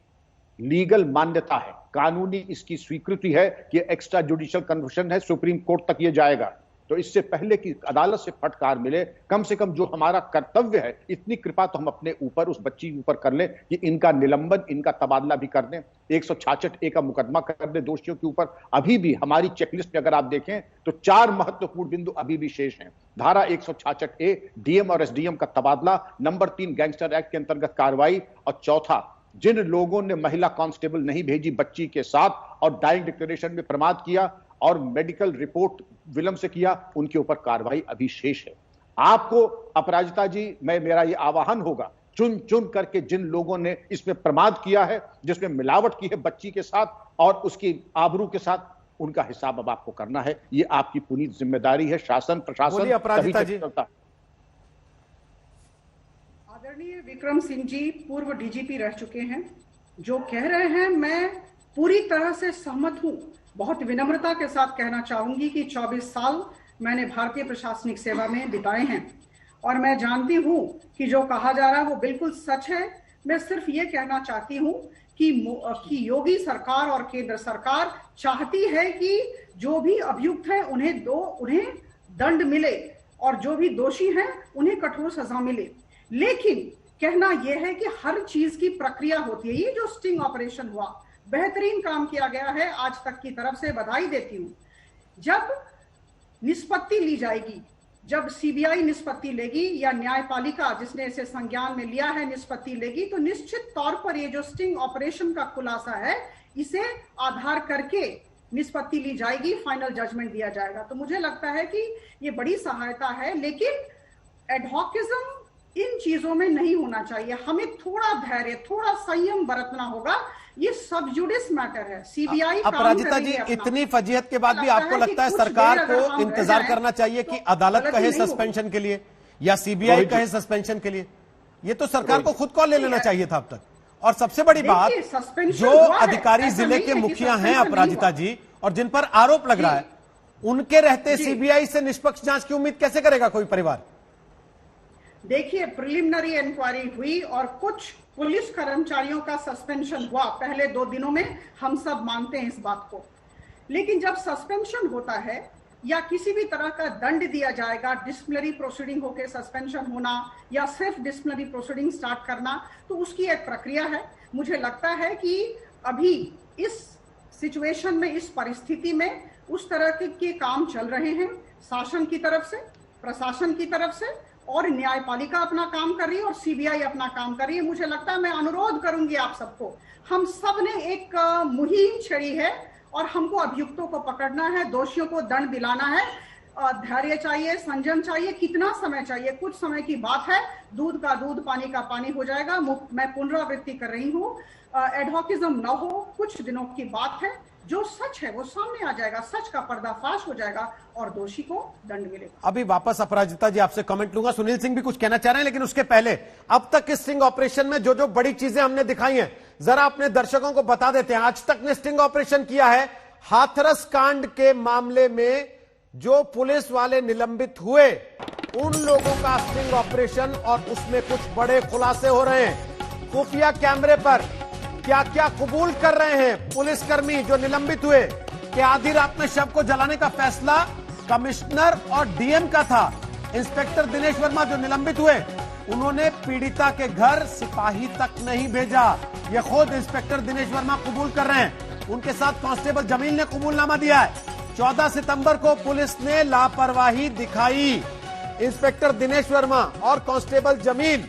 लीगल मान्यता है, कानूनी इसकी स्वीकृति है कि एक्स्ट्रा जुडिशियल कन्फेशन है, सुप्रीम कोर्ट तक ये जाएगा। तो इससे पहले कि अदालत से फटकार मिले, कम से कम जो हमारा कर्तव्य है, इतनी कृपा तो हम अपने ऊपर, उस बच्ची के ऊपर कर लें कि इनका निलंबन, इनका तबादला भी कर दें, 166A का मुकदमा कर दें दोषियों के ऊपर। अभी भी हमारी चेकलिस्ट में अगर आप देखें तो 4 महत्वपूर्ण बिंदु अभी भी शेष हैं। धारा 166A, डीएम और एसडीएम का तबादला, नंबर 3 गैंगस्टर एक्ट के अंतर्गत कार्रवाई, और चौथा, जिन लोगों ने महिला कांस्टेबल नहीं भेजी बच्ची के साथ और डाइंग डिक्लेरेशन में प्रमाद किया और मेडिकल रिपोर्ट विलंब से किया, उनके ऊपर कार्रवाई अभी शेष है। आपको अपराजिता जी, मेरा ये आह्वान होगा, चुन चुन करके जिन लोगों ने इसमें प्रमाद किया है, जिसमें मिलावट की है बच्ची के साथ और उसकी आबरू के साथ, उनका हिसाब अब आपको करना है। ये आपकी पूरी जिम्मेदारी है। शासन प्रशासन अपराजिता जी। आदरणीय विक्रम सिंह जी पूर्व डीजीपी रह चुके हैं, जो कह रहे हैं मैं पूरी तरह से सहमत हूं। बहुत विनम्रता के साथ कहना चाहूंगी कि 24 साल मैंने भारतीय प्रशासनिक सेवा में बिताए हैं और मैं जानती हूं कि जो कहा जा रहा है वो बिल्कुल सच है। मैं सिर्फ ये कहना चाहती हूं कि योगी सरकार और केंद्र सरकार चाहती है कि जो भी अभियुक्त है उन्हें दंड मिले और जो भी दोषी हैं उन्हें कठोर सजा मिले। लेकिन कहना यह है कि हर चीज की प्रक्रिया होती है। ये जो स्टिंग ऑपरेशन हुआ, बेहतरीन काम किया गया है, आज तक की तरफ से बधाई देती हूं। जब निष्पत्ति ली जाएगी, जब सीबीआई निष्पत्ति लेगी या न्यायपालिका जिसने इसे संज्ञान में लिया है निष्पत्ति लेगी, तो निश्चित तौर पर ये जो स्टिंग ऑपरेशन का खुलासा है इसे आधार करके निष्पत्ति ली जाएगी, फाइनल जजमेंट दिया जाएगा। तो मुझे लगता है कि ये बड़ी सहायता है, लेकिन एडहॉकिज्म इन चीजों में नहीं होना चाहिए। हमें थोड़ा धैर्य, थोड़ा संयम बरतना होगा। ये सब जुडिस मैटर है, सीबीआई अपराजिता जी, इतनी फजीहत के बाद भी आपको लगता है सरकार को इंतजार करना चाहिए कि अदालत कहे सस्पेंशन के लिए या सीबीआई कहे सस्पेंशन के लिए? ये तो सरकार को खुद कॉल ले लेना चाहिए था अब तक। और सबसे बड़ी बात, जो अधिकारी जिले के मुखिया हैं अपराजिता जी और जिन पर आरोप लग रहा है, उनके रहते सीबीआई से निष्पक्ष जांच की उम्मीद कैसे करेगा कोई परिवार? देखिए, प्रिलिमिनरी इंक्वायरी हुई और कुछ पुलिस कर्मचारियों का सस्पेंशन हुआ पहले 2 दिनों में, हम सब मानते हैं इस बात को। लेकिन जब सस्पेंशन होता है या किसी भी तरह का दंड दिया जाएगा, डिसिप्लिनरी प्रोसीडिंग होकर सस्पेंशन होना या सिर्फ डिसिप्लिनरी प्रोसीडिंग स्टार्ट करना, तो उसकी एक प्रक्रिया है। मुझे लगता है कि अभी इस सिचुएशन में, इस परिस्थिति में उस तरह के काम चल रहे हैं शासन की तरफ से, प्रशासन की तरफ से, और न्यायपालिका अपना काम कर रही है और सीबीआई अपना काम कर रही है। मुझे लगता है, मैं अनुरोध करूंगी आप सबको, हम सब ने एक मुहिम छेड़ी है और हमको अभियुक्तों को पकड़ना है, दोषियों को दंड दिलाना है। धैर्य चाहिए, संयम चाहिए। कितना समय चाहिए? कुछ समय की बात है, दूध का दूध, पानी का पानी हो जाएगा। मैं पुनरावृत्ति कर रही हूँ, एडहॉकिज्म न हो, कुछ दिनों की बात है। जो सच है वो सामने आ जाएगा, सच का पर्दाफाश हो जाएगा और दोषी को दंड मिलेगा। अभी वापस अपराजिता जी आपसे कमेंट लूंगा। सुनील सिंह भी कुछ कहना चाह रहे हैं, लेकिन उसके पहले अब तक इस स्टिंग ऑपरेशन में जो जो बड़ी चीजें हमने दिखाई हैं, जरा अपने दर्शकों को बता देते हैं। आज तक ने स्टिंग ऑपरेशन किया है हाथरस कांड के मामले में, जो पुलिस वाले निलंबित हुए उन लोगों का स्टिंग ऑपरेशन, और उसमें कुछ बड़े खुलासे हो रहे हैं। खुफिया कैमरे पर क्या क्या कबूल कर रहे हैं पुलिसकर्मी जो निलंबित हुए कि आधी रात में शव को जलाने का फैसला कमिश्नर और डीएम का था। इंस्पेक्टर दिनेश वर्मा जो निलंबित हुए, उन्होंने पीड़िता के घर सिपाही तक नहीं भेजा। यह खुद इंस्पेक्टर दिनेश वर्मा कबूल कर रहे हैं। उनके साथ कांस्टेबल जमील ने कबूलनामा दिया है। 14 सितंबर को पुलिस ने लापरवाही दिखाई। इंस्पेक्टर दिनेश वर्मा और कांस्टेबल जमील,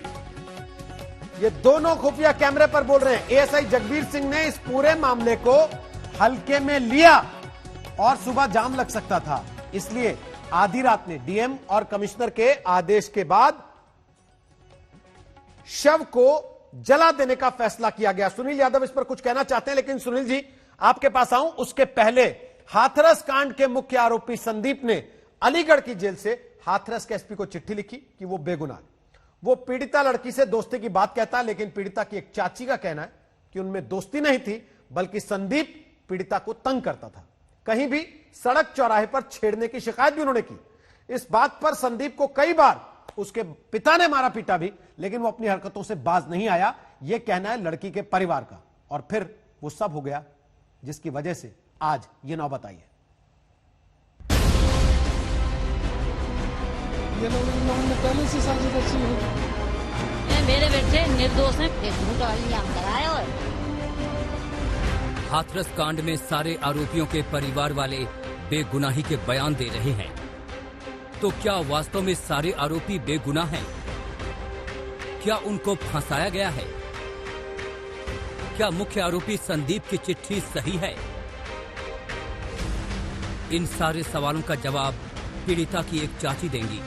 ये दोनों खुफिया कैमरे पर बोल रहे हैं। एएसआई जगबीर सिंह ने इस पूरे मामले को हल्के में लिया और सुबह जाम लग सकता था, इसलिए आधी रात में डीएम और कमिश्नर के आदेश के बाद शव को जला देने का फैसला किया गया। सुनील यादव इस पर कुछ कहना चाहते हैं, लेकिन सुनील जी आपके पास आऊं उसके पहले, हाथरस कांड के मुख्य आरोपी संदीप ने अलीगढ़ की जेल से हाथरस के एसपी को चिट्ठी लिखी कि वो बेगुनाह। वो पीड़िता लड़की से दोस्ती की बात कहता है, लेकिन पीड़िता की एक चाची का कहना है कि उनमें दोस्ती नहीं थी, बल्कि संदीप पीड़िता को तंग करता था। कहीं भी सड़क चौराहे पर छेड़ने की शिकायत भी उन्होंने की। इस बात पर संदीप को कई बार उसके पिता ने मारा पीटा भी, लेकिन वो अपनी हरकतों से बाज नहीं आया। यह कहना है लड़की के परिवार का। और फिर वो सब हो गया जिसकी वजह से आज ये नौबत आई है। ये लोगों ने पहले से साजिश रची है। मेरे बेटे निर्दोष हैं। हाथरस कांड में सारे आरोपियों के परिवार वाले बेगुनाही के बयान दे रहे हैं, तो क्या वास्तव में सारे आरोपी बेगुनाह हैं? क्या उनको फंसाया गया है? क्या मुख्य आरोपी संदीप की चिट्ठी सही है? इन सारे सवालों का जवाब पीड़िता की एक चाची देंगी।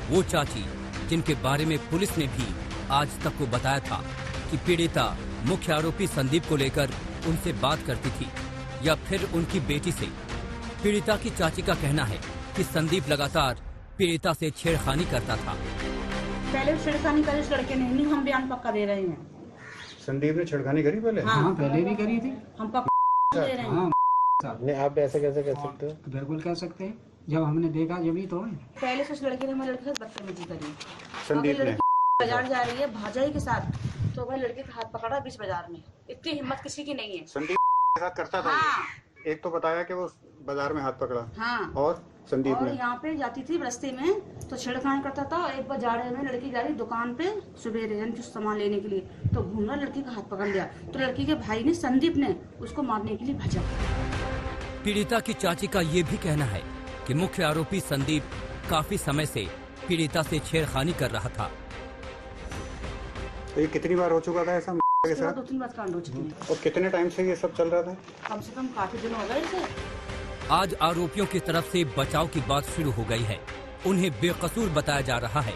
वो चाची जिनके बारे में पुलिस ने भी आज तक को बताया था कि पीड़िता मुख्य आरोपी संदीप को लेकर उनसे बात करती थी, या फिर उनकी बेटी से। पीड़िता की चाची का कहना है कि संदीप लगातार पीड़िता से छेड़खानी करता था। पहले छेड़खानी करे इस लड़के ने, नहीं हम बयान पक्का दे रहे हैं। संदीप ने छेड़खानी करी पहले? हाँ, पहले भी करी थी। हम हाँ नहीं, आप ऐसे कैसे कह सकते हो? बिल्कुल कह सकते हैं, जब हमने देखा जब ही तो है। पहले से उस लड़के ने हमारे लड़के के साथ बदतमीजी करी। संदीप ने बाजार जा रही है भाजाई के साथ, तो भाई लड़के का हाथ पकड़ा बीच बाजार में। इतनी हिम्मत किसी की नहीं है। संदीप के साथ करता था। हाँ। एक तो बताया कि वो बाजार में हाथ पकड़ा। हाँ। और संदीप और ने यहाँ पे जाती थी रास्ते में तो छेड़खानी करता था। एक बार जा रहे में लड़की जा रही दुकान पे सवेरे यानी कुछ सामान लेने के लिए, तो घूमना लड़की का हाथ पकड़ लिया, तो लड़की के भाई ने संदीप ने उसको मारने के लिए भेजा। पीड़िता की चाची का ये भी कहना है कि मुख्य आरोपी संदीप काफी समय से पीड़िता से छेड़खानी कर रहा था। तो ये कितनी बार हो चुका था ऐसा के साथ? 2-3 बार कांड हो चुके हैं। और कितने टाइम से ये सब चल रहा था? कम से कम काफी दिन हो गए इसे। आज आरोपियों की तरफ से बचाव की बात शुरू हो गई है। उन्हें बेकसूर बताया जा रहा है।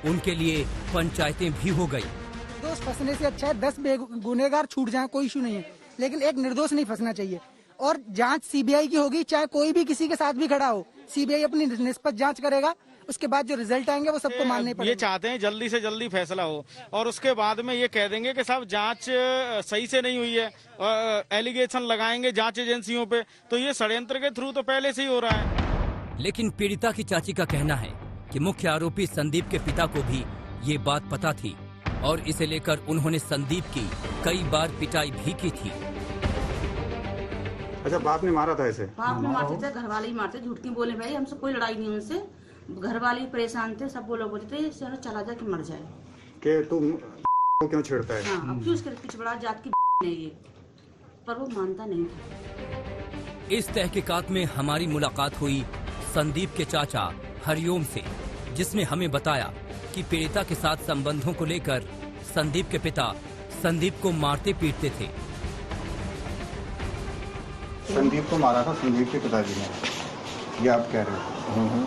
उनके लिए पंचायतें भी हो गई। निर्दोष फंसने से अच्छा है 10 गुनेगार छूट जाए, कोई इशू नहीं है, लेकिन एक निर्दोष नहीं फंसना चाहिए। और जांच सीबीआई की होगी, चाहे कोई भी किसी के साथ भी खड़ा हो, सीबीआई अपनी निष्पक्ष जांच करेगा। उसके बाद जो रिजल्ट आएंगे वो सबको मानने पड़ेंगे। ये चाहते हैं जल्दी से जल्दी फैसला हो, और उसके बाद में ये कह देंगे कि साहब जांच सही से नहीं हुई है, एलिगेशन लगाएंगे जांच एजेंसियों पे, तो ये षड्यंत्र के थ्रू तो पहले से ही हो रहा है। लेकिन पीड़िता की चाची का कहना है कि मुख्य आरोपी संदीप के पिता को भी ये बात पता थी और इसे लेकर उन्होंने संदीप की कई बार पिटाई भी की थी। अच्छा, बाप ने मारा था ऐसे? बाप ने मारते थे, घर वाले ही मारते, झूठ क्यों बोले भाई, हमसे कोई लड़ाई नहीं उनसे, घर वाले ही परेशान थे, सब वो लोग बोलते थे इससे चला जा के मर जाए। कि तुम को क्यों छेड़ता है? हाँ, अब क्यों उसके पीछे बड़ा जात की नहीं है, पर वो मानता नहीं था। इस तहकीकात में हमारी मुलाकात हुई संदीप के चाचा हरिओम से, जिसने हमें बताया कि पीड़िता के साथ संबंधों को लेकर संदीप के पिता संदीप को मारते पीटते थे। संदीप को मारा था संदीप के पिताजी ने, ये आप कह रहे हो?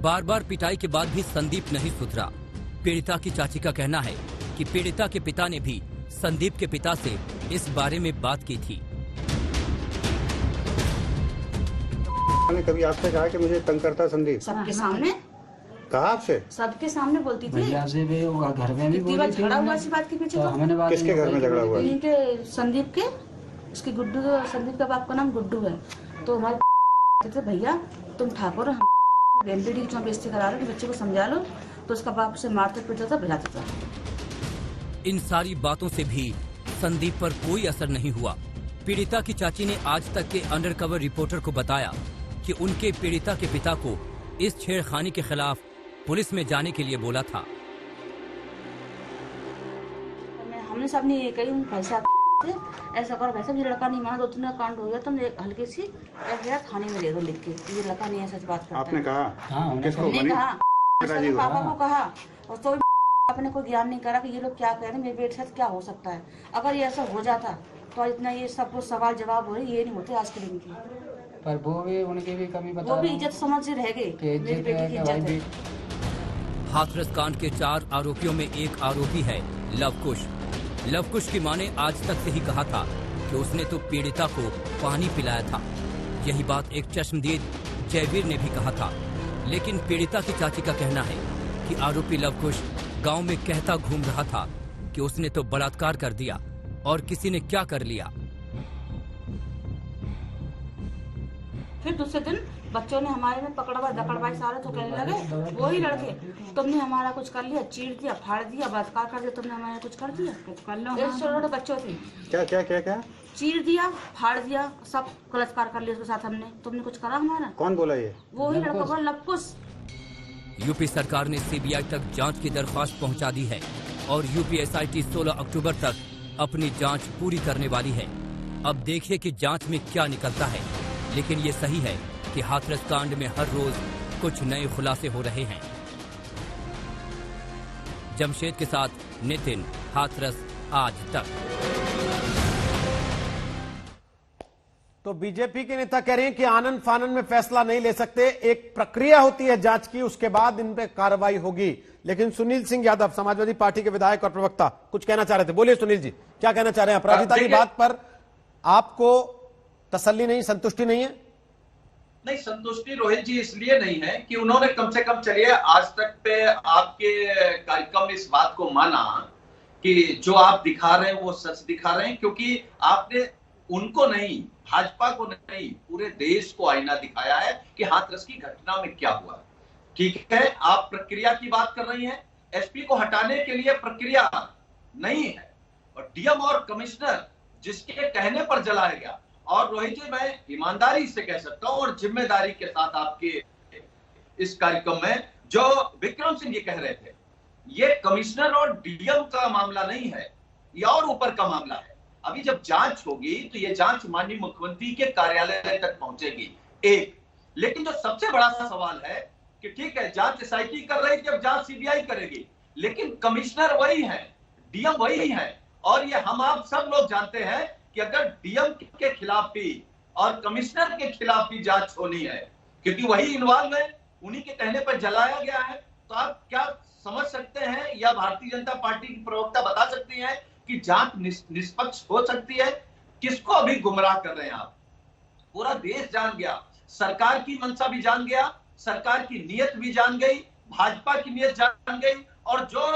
बार बार पिटाई के बाद भी संदीप नहीं सुधरा। पीड़िता की चाची का कहना है कि पीड़िता के पिता ने भी संदीप के पिता से इस बारे में बात की थी। मैंने कभी आपसे कहा कि मुझे तंग करता संदीप? सबके सामने कहा आपसे? सबके सामने बोलती थी। भैया से भी वो घर में भी बोली थी। झगड़ा हुआ इसी बात के पीछे। तो हमने बात किसके घर में झगड़ा हुआ? इनके संदीप के, उसके गुड्डू, संदीप का बाप का नाम गुड्डू है। तो हमारे कहते थे भैया तुम ठाकुर बेटी की बेइज्जती करा रहे हो, बच्चे को समझा लो, तो उसका बाप से मारते पीटता था, भिलाता था। इन सारी बातों से भी संदीप पर कोई असर नहीं हुआ। पीड़िता की चाची ने आज तक के अंडरकवर रिपोर्टर को बताया कि उनके पीड़िता के पिता को इस छेड़खानी के खिलाफ पुलिस में जाने के लिए बोला था। हमने सब ने ये कही पैसा ऐसा करो, वैसा भी लड़का नहीं माना, 2-3 कांड हो गया, तुम हल्की सी एफआईआर थाने में दे दो लिख के, ये लड़का नहीं है, सच बात करता है। आपने कहा? किसको? हमने कहा, पापा को कहा, और तो आपने कोई ज्ञान नहीं करा कि ये लोग क्या कह रहे हैं, मेरे बेटे साथ क्या हो सकता है। अगर ये ऐसा हो जाता तो इतना ये सब कुछ सवाल जवाब हो रहे ये नहीं होते आज के दिन की। पर वो भी उनकी भी कमी बता, वो भी इज्जत समझ से रह गई, मेरी बेटी की इज्जत है। हाथरस कांड के 4 आरोपियों में एक आरोपी है लवकुश। लवकुश की मां ने आज तक से ही कहा था कि उसने तो पीड़िता को पानी पिलाया था। यही बात एक चश्मदीद जयवीर ने भी कहा था। लेकिन पीड़िता की चाची का कहना है कि आरोपी लवकुश गांव में कहता घूम रहा था कि उसने तो बलात्कार कर दिया और किसी ने क्या कर लिया। फिर दूसरे दिन बच्चों ने हमारे में पकड़वाई दकड़वाई सारे, तो कहने लगे वही लड़के तुमने हमारा कुछ कर लिया, चीर दिया, फाड़ दिया, बलात्कार कर दिया, तुमने हमारा कुछ कर दिया, कर लो। छोटे बच्चों थे, क्या क्या क्या क्या चीर दिया, फाड़ दिया, सब बलात्कार कर लिया उसके साथ हमने, तुमने कुछ करा हमारा? कौन बोला ये? वही लड़का बोला लवकुश। यूपी सरकार ने सीबीआई तक जांच की दरख्वास्त पहुंचा दी है और यूपी एसआईटी 16 अक्टूबर तक अपनी जांच पूरी करने वाली है। अब देखिए कि जांच में क्या निकलता है। लेकिन ये सही है कि हाथरस कांड में हर रोज कुछ नए खुलासे हो रहे हैं। जमशेद के साथ नितिन, हाथरस आज तक। तो बीजेपी के नेता कह रहे हैं कि आनन फानन में फैसला नहीं ले सकते, एक प्रक्रिया होती है जांच की, उसके बाद इन पे कार्रवाई होगी। लेकिन सुनील सिंह यादव समाजवादी पार्टी के विधायक और प्रवक्ता कुछ कहना चाह रहे थे। बोलिए सुनील जी, क्या कहना चाह रहे हैं? अपराधिता की बात पर आपको तसल्ली नहीं, संतुष्टि नहीं है? नहीं, संतुष्टि रोहित जी इसलिए नहीं है कि उन्होंने कम से कम चलिए आज तक पे आपके कार्यक्रम में इस बात को माना कि जो आप दिखा रहे हैं वो सच दिखा रहे हैं, क्योंकि आपने उनको नहीं, भाजपा को नहीं, पूरे देश को आईना दिखाया है कि हाथरस की घटना में क्या हुआ। ठीक है, आप प्रक्रिया की बात कर रही हैं, एसपी को हटाने के लिए प्रक्रिया नहीं है, और डीएम और कमिश्नर जिसके कहने पर जलाया गया। और रोहित जी, मैं ईमानदारी से कह सकता हूं और जिम्मेदारी के साथ आपके इस कार्यक्रम में, जो विक्रम सिंह जी कह रहे थे, ये कमिश्नर और डीएम का मामला नहीं है, ये और ऊपर का मामला है। अभी जब जांच होगी तो ये जांच माननीय मुख्यमंत्री के कार्यालय तक पहुंचेगी, एक। लेकिन जो सबसे बड़ा सा सवाल है कि ठीक है, जांच एसआईटी कर रही थी, अब जांच सीबीआई करेगी, लेकिन कमिश्नर वही है, डीएम वही है। और ये हम आप सब लोग जानते हैं कि अगर डीएम के खिलाफ भी और कमिश्नर के खिलाफ भी जांच होनी है, क्योंकि वही इन्वॉल्व है, उन्हीं के कहने पर जलाया गया है, तो आप क्या समझ सकते हैं या भारतीय जनता पार्टी की प्रवक्ता बता सकती हैं कि जांच निष्पक्ष हो सकती है? किसको अभी गुमराह कर रहे हैं आप? पूरा देश जान गया, सरकार की मंशा भी जान गया, सरकार की नीयत भी जान गई, भाजपा की नीयत जान गई। और जो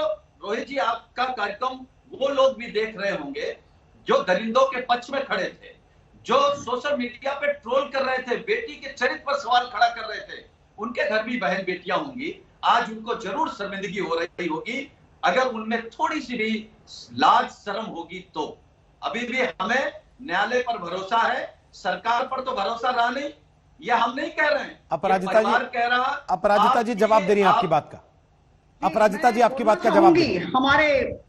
रोहित जी आपका कार्यक्रम वो लोग भी देख रहे होंगे जो दरिंदों के पक्ष में खड़े थे, जो सोशल मीडिया पे ट्रोल कर रहे थे, बेटी के चरित्र पर सवाल खड़ा कर रहे थे, उनके घर भी बहन बेटियां होंगी, आज उनको जरूर शर्मिंदगी हो रही होगी। अगर उनमें थोड़ी सी भी लाज शर्म होगी तो। अभी भी हमें न्यायालय पर भरोसा है, सरकार पर तो भरोसा रहा नहीं, ये हम नहीं कह रहे हैं, अपराजिता जी कह रहा। अपराजिता जी जवाब दे रही हैं आपकी बात का। अपराजिता जी आपकी बात का जवाब दे।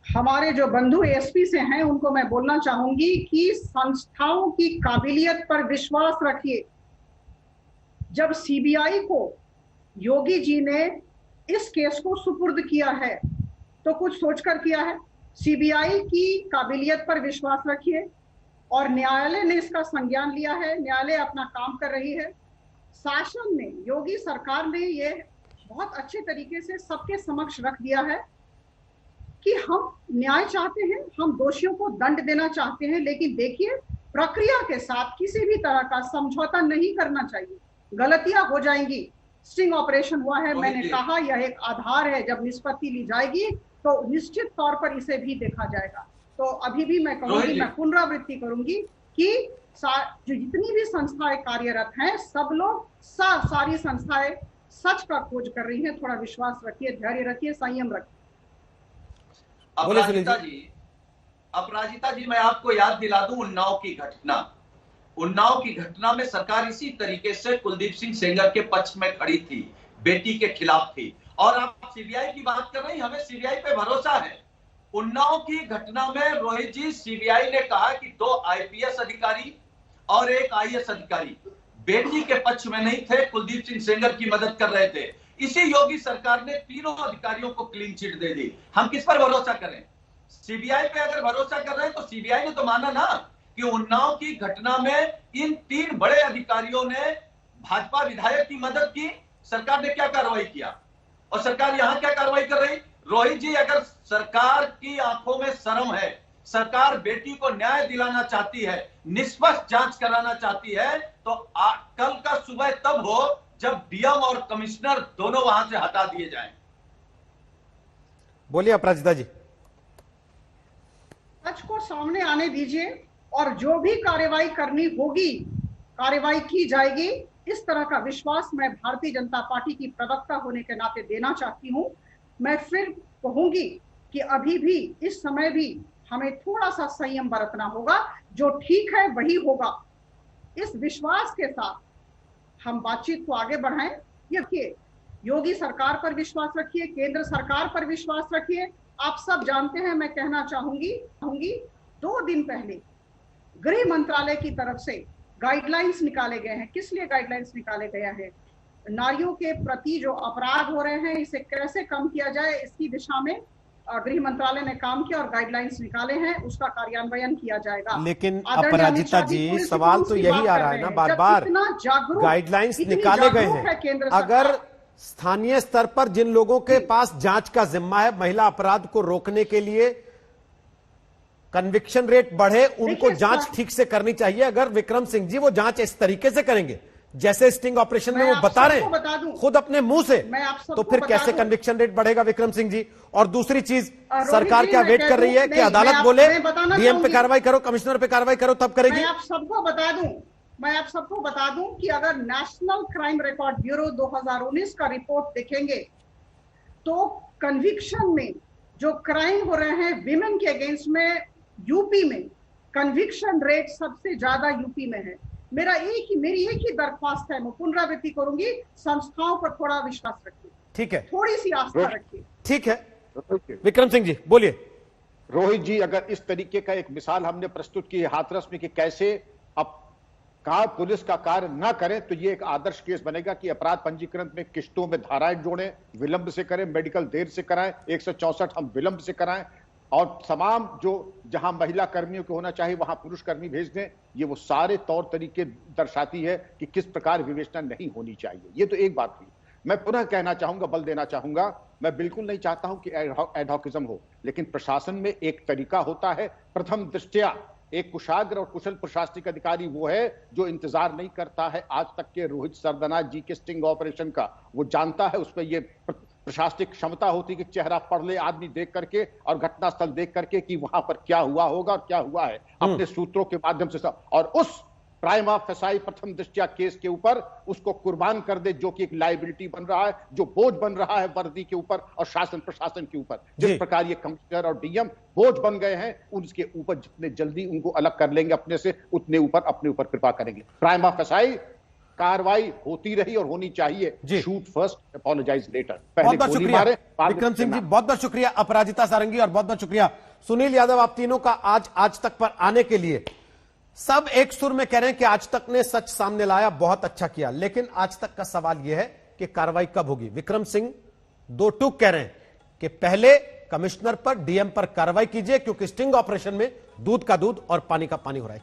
हमारे जो बंधु एएसपी से हैं उनको मैं बोलना चाहूंगी कि संस्थाओं की काबिलियत पर विश्वास रखिए। जब सीबीआई को योगी जी ने इस केस को सुपुर्द किया है तो कुछ सोचकर किया है। सीबीआई की काबिलियत पर विश्वास रखिए, और न्यायालय ने इसका संज्ञान लिया है, न्यायालय अपना काम कर रही है। शासन ने, योगी सरकार ने ये बहुत अच्छे तरीके से सबके समक्ष रख दिया है कि हम न्याय चाहते हैं, हम दोषियों को दंड देना चाहते हैं, लेकिन देखिए प्रक्रिया के साथ किसी भी तरह का समझौता नहीं करना चाहिए, गलतियां हो जाएंगी। स्टिंग ऑपरेशन हुआ है, मैंने कहा यह एक आधार है, जब निष्पत्ति ली जाएगी तो निश्चित तौर पर इसे भी देखा जाएगा। तो अभी भी मैं कहूंगी, मैं पुनरावृत्ति करूंगी कि जो जितनी भी संस्थाएं कार्यरत हैं, सब लोग सारी संस्थाएं सच का खोज कर रही हैं। थोड़ा विश्वास रखिए, धैर्य रखिए, संयम रखिए। अपराजिता जी, मैं आपको याद दिला दूं उन्नाव की घटना। उन्नाव की घटना में सरकार इसी तरीके से कुलदीप सिंह सेंगर के पक्ष में खड़ी थी, बेटी के खिलाफ थी। और आप सीबीआई की बात कर रहे हैं, हमें सीबीआई पे भरोसा है। उन्नाव की घटना में रोहित जी, सीबीआई ने कहा कि 2 आईपीएस अधिकारी और 1 आईएएस अधिकारी बेटी के पक्ष में नहीं थे, कुलदीप सिंह सेंगर की मदद कर रहे थे। इसी योगी सरकार ने तीनों अधिकारियों को क्लीन चिट दे दी। हम किस पर भरोसा करें? सीबीआई पे अगर भरोसा कर रहे हैं तो सीबीआई ने तो माना ना कि उन्नाव की घटना में इन 3 बड़े अधिकारियों ने भाजपा विधायक की मदद की। सरकार ने क्या कार्रवाई किया और सरकार यहां क्या कार्रवाई कर रही? रोहित जी, अगर सरकार की आंखों में शर्म है, सरकार बेटी को न्याय दिलाना चाहती है, निष्पक्ष जांच कराना चाहती है, तो कल का सुबह तब हो जब डीएम और कमिश्नर दोनों वहां से हटा दिए जाएं। बोलिए अपराजिता जी। सच को सामने आने दीजिए और जो भी कार्रवाई करनी होगी, कार्रवाई की जाएगी। इस तरह का विश्वास मैं भारतीय जनता पार्टी की प्रवक्ता होने के नाते देना चाहती हूं। मैं फिर कहूंगी कि अभी भी, इस समय भी हमें थोड़ा सा संयम बरतना होगा, जो ठीक है वही होगा। इस विश्वास के साथ हम बातचीत को आगे बढ़ाएं। ये रखिए, योगी सरकार पर विश्वास रखिए, केंद्र सरकार पर विश्वास रखिए। आप सब जानते हैं, मैं कहना चाहूंगी 2 दिन पहले गृह मंत्रालय की तरफ से गाइडलाइंस निकाले गए हैं। किस लिए गाइडलाइंस निकाले गए हैं? नारियों के प्रति जो अपराध हो रहे हैं, इसे कैसे कम किया जाए, इसकी दिशा में गृह मंत्रालय ने काम किया और गाइडलाइंस निकाले हैं, उसका कार्यान्वयन किया जाएगा। लेकिन अपराजिता जी, सवाल तो यही आ रहा है ना, बार बार गाइडलाइंस निकाले गए हैं। अगर स्थानीय स्तर पर जिन लोगों के पास जांच का जिम्मा है, महिला अपराध को रोकने के लिए कन्विक्शन रेट बढ़े, उनको जांच ठीक से करनी चाहिए। अगर विक्रम सिंह जी वो जांच इस तरीके से करेंगे जैसे स्टिंग ऑपरेशन में वो बता रहे बता दूं, हैं खुद अपने मुंह से, मैं आप सबको तो फिर बता कैसे दूं। कन्विक्शन रेट बढ़ेगा विक्रम सिंह जी? और दूसरी चीज, रोहित सरकार जी, क्या मैं वेट कह कर रही है दूं, कि अदालत मैं बोले बताना डीएम पे चाहूंगी। कार्रवाई करो, कमिश्नर पे कार्रवाई करो, तब करेगी? मैं आप सबको बता दूं कि अगर नेशनल क्राइम रिकॉर्ड ब्यूरो 2019 का रिपोर्ट देखेंगे तो कन्विक्शन में जो क्राइम हो रहे हैं विमेन के अगेंस्ट में यूपी में कन्विक्शन रेट सबसे ज्यादा यूपी में है। मेरी एक ही दरख्वास्त है, मैं पुनरावृत्ति करूंगी, संस्थाओं पर थोड़ा विश्वास रखिए, ठीक है, थोड़ी सी आस्था रखिए। ठीक है विक्रम सिंह जी बोलिए। रोहित जी, अगर इस तरीके का एक मिसाल हमने प्रस्तुत की है हाथरस में कि कैसे अब पुलिस का कार्य ना करें, तो ये एक आदर्श केस बनेगा कि अपराध पंजीकरण में किश्तों में धाराएं जोड़ें, विलंब से करें, मेडिकल देर से कराएं, 164 हम विलंब से कराएं, और तमाम जो जहां महिला कर्मियों को होना चाहिए वहां पुरुष कर्मी भेज दें। ये वो सारे तौर तरीके दर्शाती है कि किस प्रकार विवेचना नहीं होनी चाहिए। ये तो एक बात हुई। मैं पुनः कहना चाहूंगा, बल देना चाहूंगा, मैं बिल्कुल नहीं चाहता हूं कि एडहॉकिज्म हो, लेकिन प्रशासन में एक तरीका होता है। प्रथम दृष्टया एक कुशाग्र और कुशल प्रशासनिक अधिकारी वो है जो इंतजार नहीं करता है आज तक के रोहित सरदनाथ जी के स्टिंग ऑपरेशन का। वो जानता है उसमें ये प्रशासनिक क्षमता होती कि चेहरा पढ़ ले आदमी देख करके और घटनास्थल देख करके कि वहां पर क्या हुआ होगा और क्या हुआ है, अपने सूत्रों के माध्यम से सब, और उस प्राइम ऑफ फेसाई प्रथम दृष्टया केस के ऊपर उसको कुर्बान कर दे, जो कि एक लायबिलिटी बन रहा है, जो बोझ बन रहा है वर्दी के ऊपर और शासन प्रशासन के ऊपर। जिस प्रकार ये कमिश्नर और डीएम बोझ बन गए हैं, उनके ऊपर जितने जल्दी उनको अलग कर लेंगे अपने से, उतने ऊपर अपने ऊपर कृपा करेंगे। प्राइम ऑफ फेसाई कार्रवाई होती रही और होनी चाहिए। Shoot first, apologise later. बहुत बहुत शुक्रिया विक्रम सिंह जी, बहुत बहुत शुक्रिया अपराजिता सारंगी, और बहुत बहुत शुक्रिया सुनील यादव, आप तीनों का आज तक पर आने के लिए। सब एक सुर में कह रहे हैं कि आज तक ने सच सामने लाया, बहुत अच्छा किया, लेकिन आज तक का सवाल यह है कि कार्रवाई कब होगी। विक्रम सिंह दो टूक कह रहे हैं कि पहले कमिश्नर पर, डीएम पर कार्रवाई कीजिए, क्योंकि स्टिंग ऑपरेशन में दूध का दूध और पानी का पानी हो रहा है।